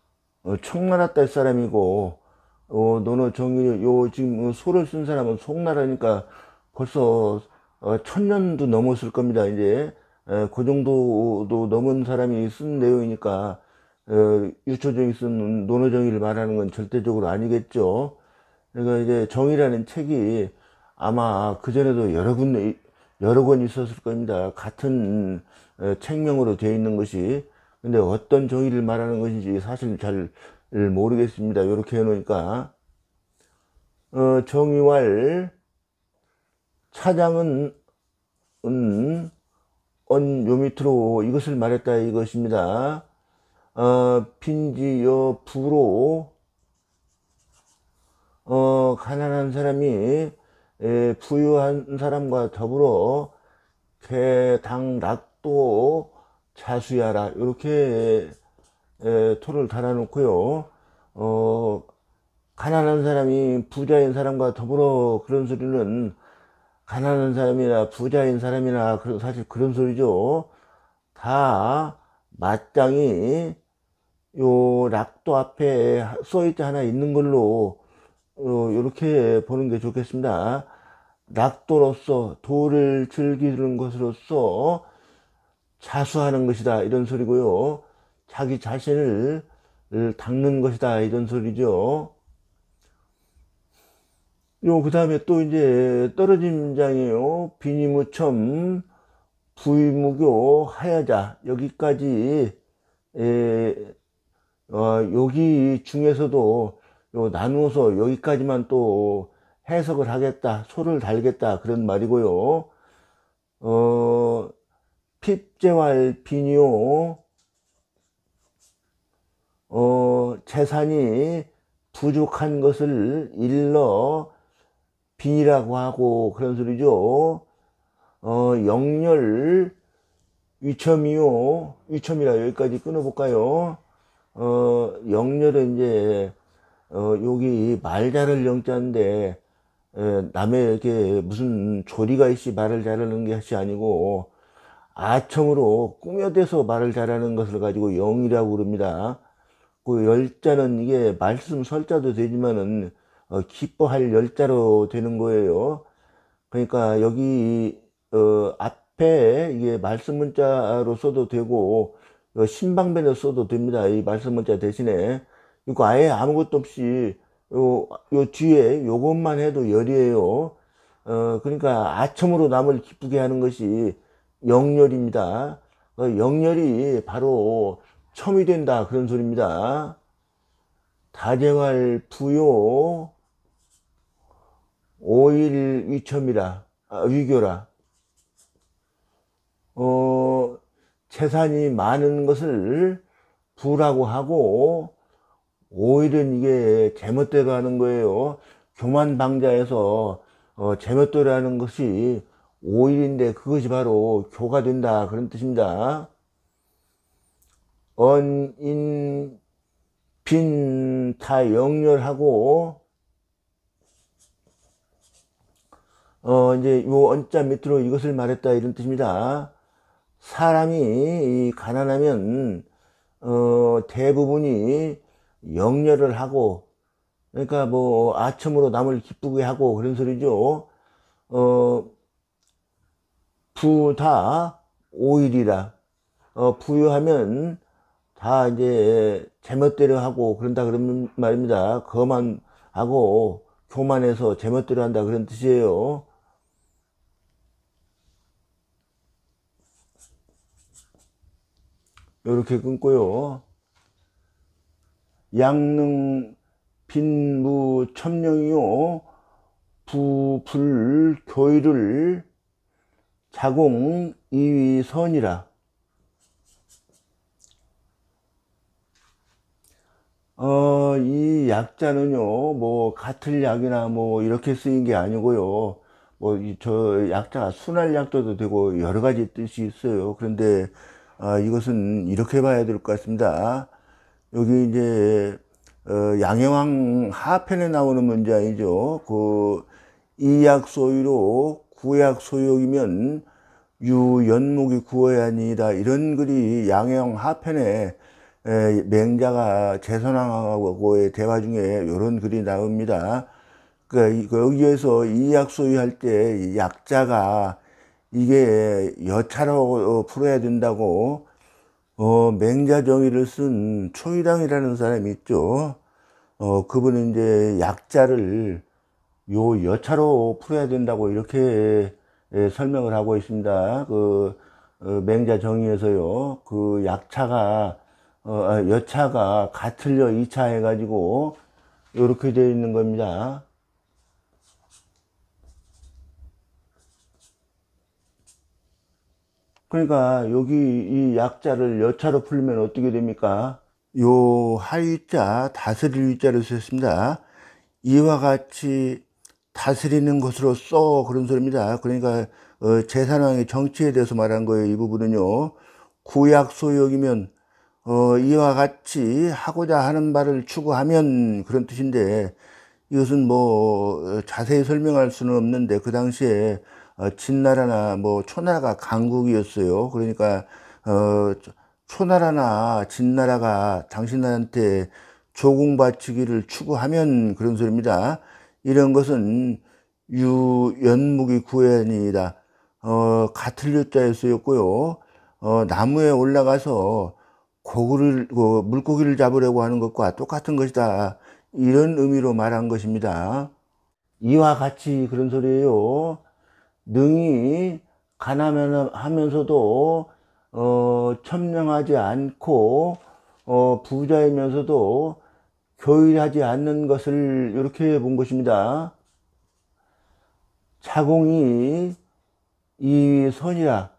청나라 딸 사람이고, 논어정의 지금 소를 쓴 사람은 송나라니까 벌써 1000년도 넘었을 겁니다. 이제 그 정도도 넘은 사람이 쓴 내용이니까 유초정이 쓴 논어정의를 말하는 건 절대적으로 아니겠죠. 그러니까 이제 정의라는 책이 아마 그전에도 여러 권 있었을 겁니다. 같은 책명으로 되어 있는 것이. 근데 어떤 정의를 말하는 것인지 사실 잘 모르겠습니다. 이렇게 해놓으니까. 정의왈 차장은 요 밑으로 이것을 말했다 이것입니다. 빈지여 부로 가난한 사람이 부유한 사람과 더불어 개당락도 자수야라 이렇게 토를 달아놓고요. 어, 가난한 사람이 부자인 사람과 더불어 그런 소리는 가난한 사람이나 부자인 사람이나 사실 그런 소리죠. 다 마땅히 요 낙도 앞에 써있지 하나 있는 걸로 이렇게 보는 게 좋겠습니다. 낙도로서 도를 즐기는 것으로서 자수하는 것이다 이런 소리고요. 자기 자신을 닦는 것이다 이런 소리죠. 요 그 다음에 또 이제 떨어진 장이에요. 비니무첨 부의무교 하야자 여기까지 여기 중에서도 요 나누어서 여기까지만 또 해석을 하겠다, 소를 달겠다 그런 말이고요. 핍제왈 비니오 재산이 부족한 것을 일러 빈이라고 하고 그런 소리죠. 영렬 위첨이요. 위첨이라 여기까지 끊어볼까요? 영렬은 이제 여기 말 잘할 영자인데 남에게 무슨 조리가 있이 말을 잘하는 것이 아니고 아첨으로 꾸며대서 말을 잘하는 것을 가지고 영이라고 그럽니다. 그 열자는 이게 말씀 설자도 되지만은 기뻐할 열자로 되는 거예요. 그러니까 여기 앞에 이게 말씀 문자로 써도 되고 신방변에 써도 됩니다. 이 말씀 문자 대신에 이거 아예 아무것도 없이 요 뒤에 요것만 해도 열이에요. 그러니까 아첨으로 남을 기쁘게 하는 것이 영열입니다. 영열이 바로 첨이 된다 그런 소리입니다. 다재활 부요 오일 위첨이라 위교라. 재산이 많은 것을 부라고 하고 오일은 이게 제멋대로 하는 거예요. 교만방자에서 제멋대로 하는 것이 오일인데 그것이 바로 교가 된다 그런 뜻입니다. 언인 빈 다 영렬하고 이제 요 언자 밑으로 이것을 말했다 이런 뜻입니다. 사람이 가난하면 대부분이 영렬을 하고 그러니까 뭐 아첨으로 남을 기쁘게 하고 그런 소리죠. 부다 오일이라 부유하면 다 이제 제멋대로 하고 그런다 그런 말입니다. 거만하고 교만해서 제멋대로 한다 그런 뜻이에요. 이렇게 끊고요. 양능 빈무 첨령이요 부불 교의를 자공 이위선이라. 이 약자는요, 뭐, 같을 약이나 뭐, 이렇게 쓰인 게 아니고요. 뭐, 저 약자가 순할 약자도 되고, 여러 가지 뜻이 있어요. 그런데, 이것은 이렇게 봐야 될 것 같습니다. 여기 이제, 양해왕 하편에 나오는 문장이죠. 그, 이약 소유로 구약 소유이면 유연목이 구어야 하니라. 이런 글이 양해왕 하편에 맹자가 재선왕하고의 대화 중에 이런 글이 나옵니다. 그러니까 여기에서 이약 소유할 때 약자가 이게 여차로 풀어야 된다고 맹자 정의를 쓴 초이랑이라는 사람이 있죠. 그분은 이제 약자를 요 여차로 풀어야 된다고 이렇게 설명을 하고 있습니다. 그 맹자 정의에서요. 그 약차가 여차가 같을려 2차 해가지고 이렇게 되어 있는 겁니다. 그러니까 여기 이 약자를 여차로 풀면 어떻게 됩니까? 요 하위자 다스릴 위자를 썼습니다. 이와 같이 다스리는 것으로서 그런 소리입니다. 그러니까 제사왕의 정치에 대해서 말한 거예요. 이 부분은요. 구약 소역이면 이와 같이 하고자 하는 바를 추구하면 그런 뜻인데, 이것은 뭐 자세히 설명할 수는 없는데, 그 당시에 진나라나 뭐 초나라가 강국이었어요. 그러니까 초나라나 진나라가 당신한테 조공바치기를 추구하면 그런 소리입니다. 이런 것은 유연무기 구현이다. 같을 유자에 쓰였고요. 나무에 올라가서 물고기를 잡으려고 하는 것과 똑같은 것이다. 이런 의미로 말한 것입니다. 이와 같이 그런 소리예요. 능히 가난하면서도 천명하지 않고 부자이면서도 교일하지 않는 것을 이렇게 본 것입니다. 자공이 이 선이라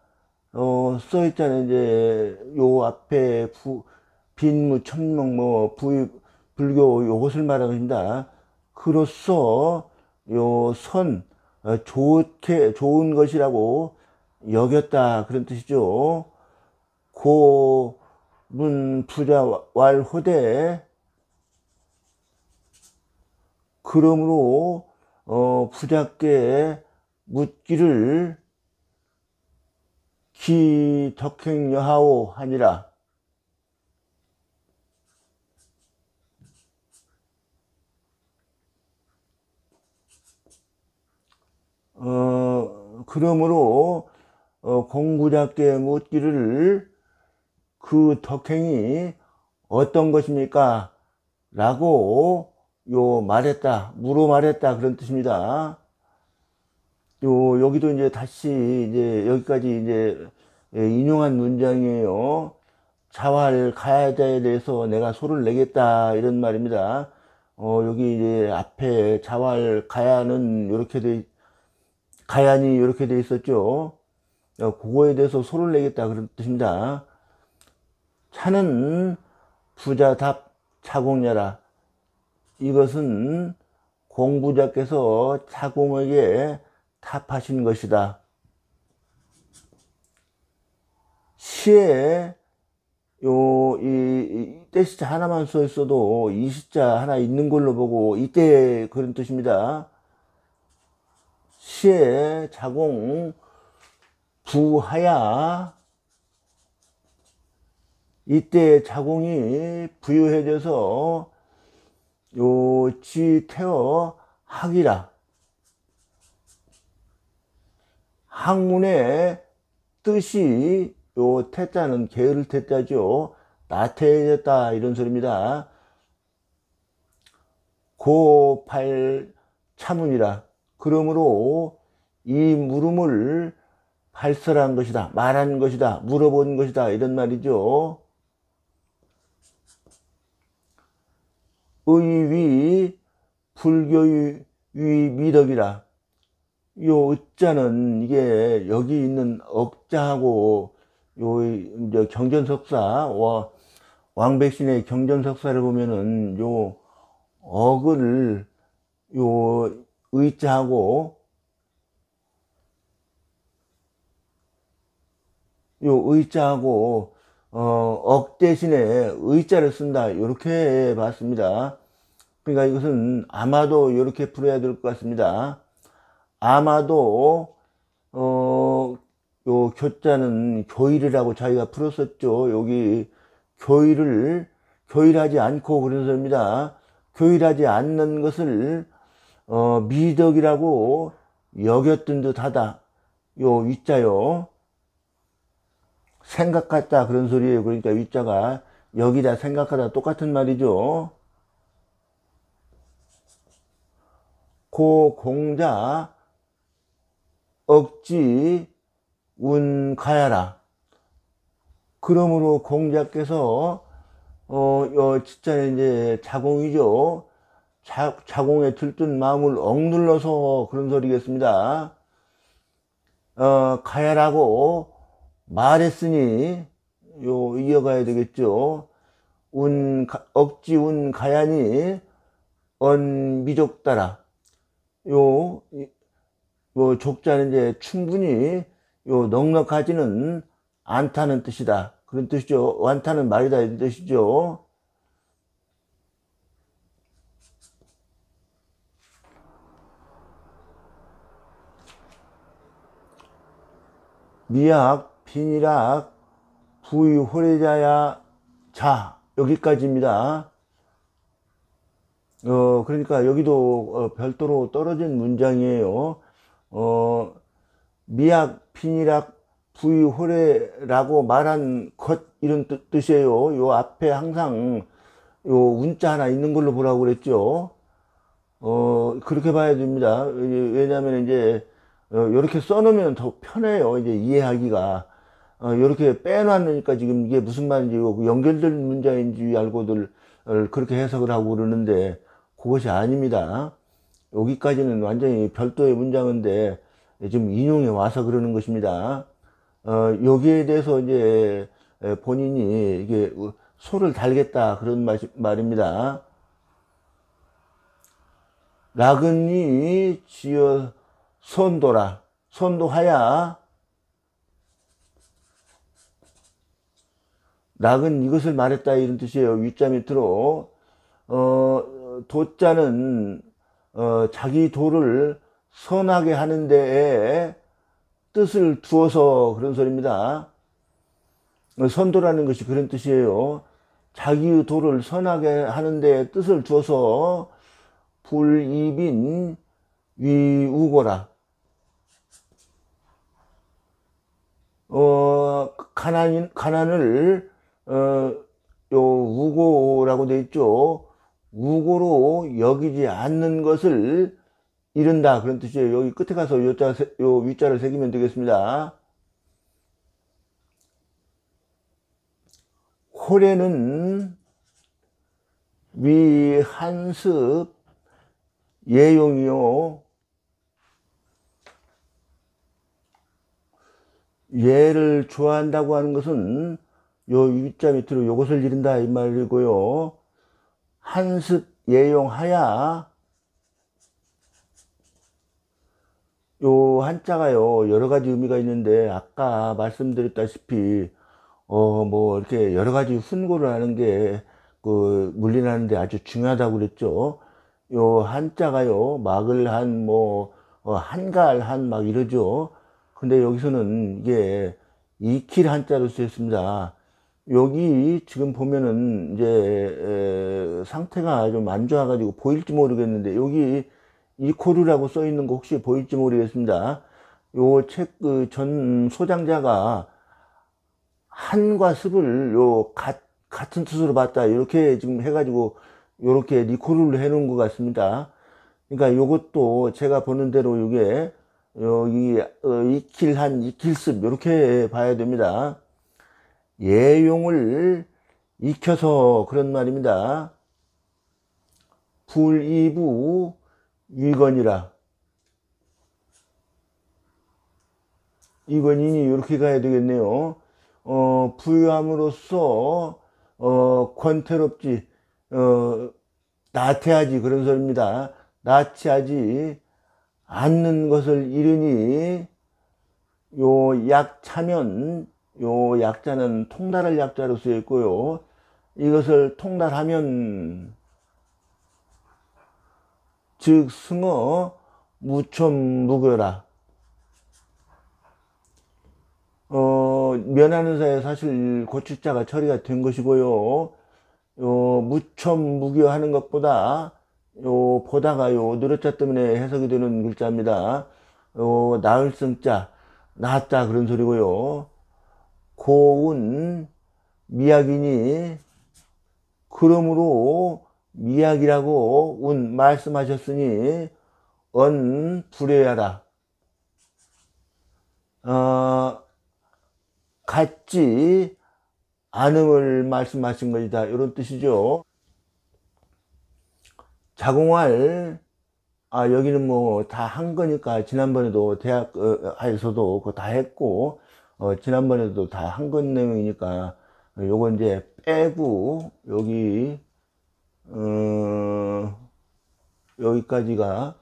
써 있잖아요. 이제 요 앞에 빈무 천명 뭐 불교 요것을 말하는 것입니다. 그로써 요 선 좋은 것이라고 여겼다 그런 뜻이죠. 고문 부자 왈호대. 그러므로 부자께 묻기를 기덕행여하오 하니라. 그러므로 공부자께 묻기를 그 덕행이 어떤 것입니까? 라고 물어 말했다 그런 뜻입니다. 여기도 이제 다시 이제 여기까지 이제 인용한 문장이에요. 자활 가야자에 대해서 내가 소를 내겠다 이런 말입니다. 여기 이제 앞에 자활 가야는 가야니 이렇게 돼 있었죠. 그거에 대해서 소를 내겠다 그런 뜻입니다. 차는 부자답 자공녀라. 이것은 공부자께서 자공에게 답하신 것이다. 시에 이 때시자 하나만 써 있어도 이 시자 하나 있는 걸로 보고 이때 그런 뜻입니다. 시에 자공 부하야. 이때 자공이 부유해져서 지태어 학이라. 학문의 뜻이 태자는 게으를 태자죠. 나태해졌다 이런 소리입니다. 고발 차문이라. 그러므로 이 물음을 발설한 것이다, 말한 것이다, 물어본 것이다 이런 말이죠. 의위 불교의 미덕이라. 요 의자는 이게 여기 있는 억자하고 이제 경전석사 왕백신의 경전석사를 보면은 요 억을 의자하고 억 대신에 의자를 쓴다 이렇게 봤습니다. 그러니까 이것은 아마도 이렇게 풀어야 될 것 같습니다. 아마도 요 교자는 교일이라고 자기가 풀었었죠. 여기 교일하지 않고 그런 소리입니다. 교일하지 않는 것을 미덕이라고 여겼던 듯하다. 요 위자요. 생각 같다 그런 소리예요. 그러니까 위자가 여기다 생각하다 똑같은 말이죠. 공자 억지 운가야라. 그러므로 공자께서 진짜 이제 자공이죠. 자공에 들뜬 마음을 억눌러서 그런 소리겠습니다. 가야라고 말했으니 이어가야 되겠죠. 억지 운 가야니 언미족따라. 족자는 이제 충분히 넉넉하지는 않다는 뜻이다. 그런 뜻이죠. 완타는 말이다 이런 뜻이죠. 미약, 빈이락, 부의, 호래자야, 자, 여기까지입니다. 그러니까 여기도 별도로 떨어진 문장이에요. 미약, 빈이락, 부의, 호래라고 말한 것, 이런 뜻이에요. 요 앞에 항상 요 운자 하나 있는 걸로 보라고 그랬죠. 그렇게 봐야 됩니다. 왜냐하면 이제 이렇게 써놓으면 더 편해요. 이제 이해하기가. 이렇게 빼놨으니까 지금 이게 무슨 말인지 연결된 문장인지 알고들 그렇게 해석을 하고 그러는데 그것이 아닙니다. 여기까지는 완전히 별도의 문장인데 지금 인용해 와서 그러는 것입니다. 여기에 대해서 이제 본인이 이게 소를 달겠다 그런 말입니다. 나그니 지어 선도라. 선도하야. 낙은 이것을 말했다 이런 뜻이에요. 위자 밑으로. 도자는 자기 도를 선하게 하는 데에 뜻을 두어서 그런 소리입니다. 선도라는 것이 그런 뜻이에요. 자기 도를 선하게 하는 데에 뜻을 두어서 불이빈 위우고라. 가난을 요 우고라고 돼 있죠. 우고로 여기지 않는 것을 이른다 그런 뜻이에요. 여기 끝에 가서 요 위자를 새기면 되겠습니다. 호래는 위한습 예용이요. 얘를 좋아한다고 하는 것은 요 위자 밑으로 요것을 이른다 이 말이고요. 한습 예용하야. 요 한자가요 여러 가지 의미가 있는데 아까 말씀드렸다시피 뭐 이렇게 여러 가지 훈고를 하는 게 그 물리하는데 아주 중요하다고 그랬죠. 요 한자가요 막을 한 뭐 한갈 한 막 이러죠. 근데 여기서는 이게 익힐 한자로 쓰였습니다. 여기 지금 보면은 이제 상태가 좀 안 좋아 가지고 보일지 모르겠는데 여기 이코르라고 써 있는 거 혹시 보일지 모르겠습니다. 요 책 그 전 소장자가 한과 습을 같은 뜻으로 봤다 이렇게 지금 해가지고 요렇게 니코르를 해 놓은 것 같습니다. 그러니까 요것도 제가 보는 대로 이게 여기 익힐한 익힐습 이렇게 봐야 됩니다. 예용을 익혀서 그런 말입니다. 불이부 위건이라. 이건이니 이렇게 가야 되겠네요. 부유함으로써 권태롭지 나태하지 그런 소리입니다. 나치하지 않는 것을 이르니 요 약차면 요 약자는 통달할 약자로 쓰여 있고요. 이것을 통달하면 즉 승어 무첨무교라. 면하는 사이에 사실 고축자가 처리가 된 것이고요. 무첨무교 하는 것보다 보다가 느릇자 때문에 해석이 되는 글자입니다. 나을 승자 나았다 그런 소리고요. 고운 미약이니 그러므로 미약이라고 운 말씀하셨으니 불해야라. 같지 않음을 말씀하신 것이다 이런 뜻이죠. 자공할 여기는 뭐 다 한 거니까 지난번에도 대학에서도 그거 다 했고 지난번에도 다 한 건 내용이니까 요건 이제 빼고 여기까지가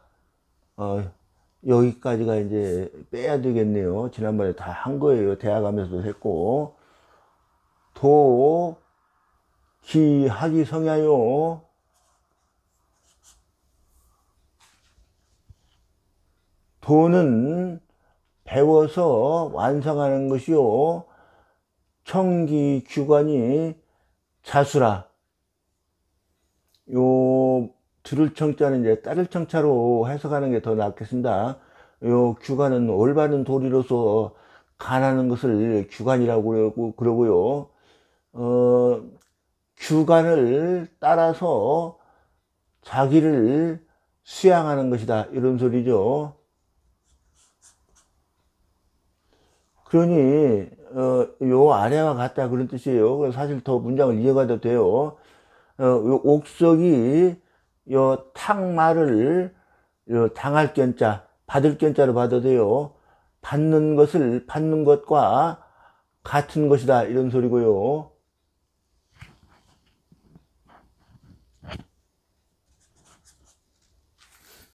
여기까지가 이제 빼야 되겠네요. 지난번에 다 한 거예요. 대학 가면서도 했고 도, 기, 하기, 성야요. 도는 배워서 완성하는 것이요. 청기, 규관이 자수라. 요, 들을 청자는 이제 따를 청자로 해석하는 게 더 낫겠습니다. 요, 규관은 올바른 도리로서 간하는 것을 규관이라고 그러고요. 규관을 따라서 자기를 수양하는 것이다. 이런 소리죠. 그러니 요 아래와 같다 그런 뜻이에요. 그래서 사실 더 문장을 이어가도 돼요. 요 옥석이 요 탕말을 요 당할 견자, 받을 견자로 봐도 돼요. 받는 것을 받는 것과 같은 것이다 이런 소리고요.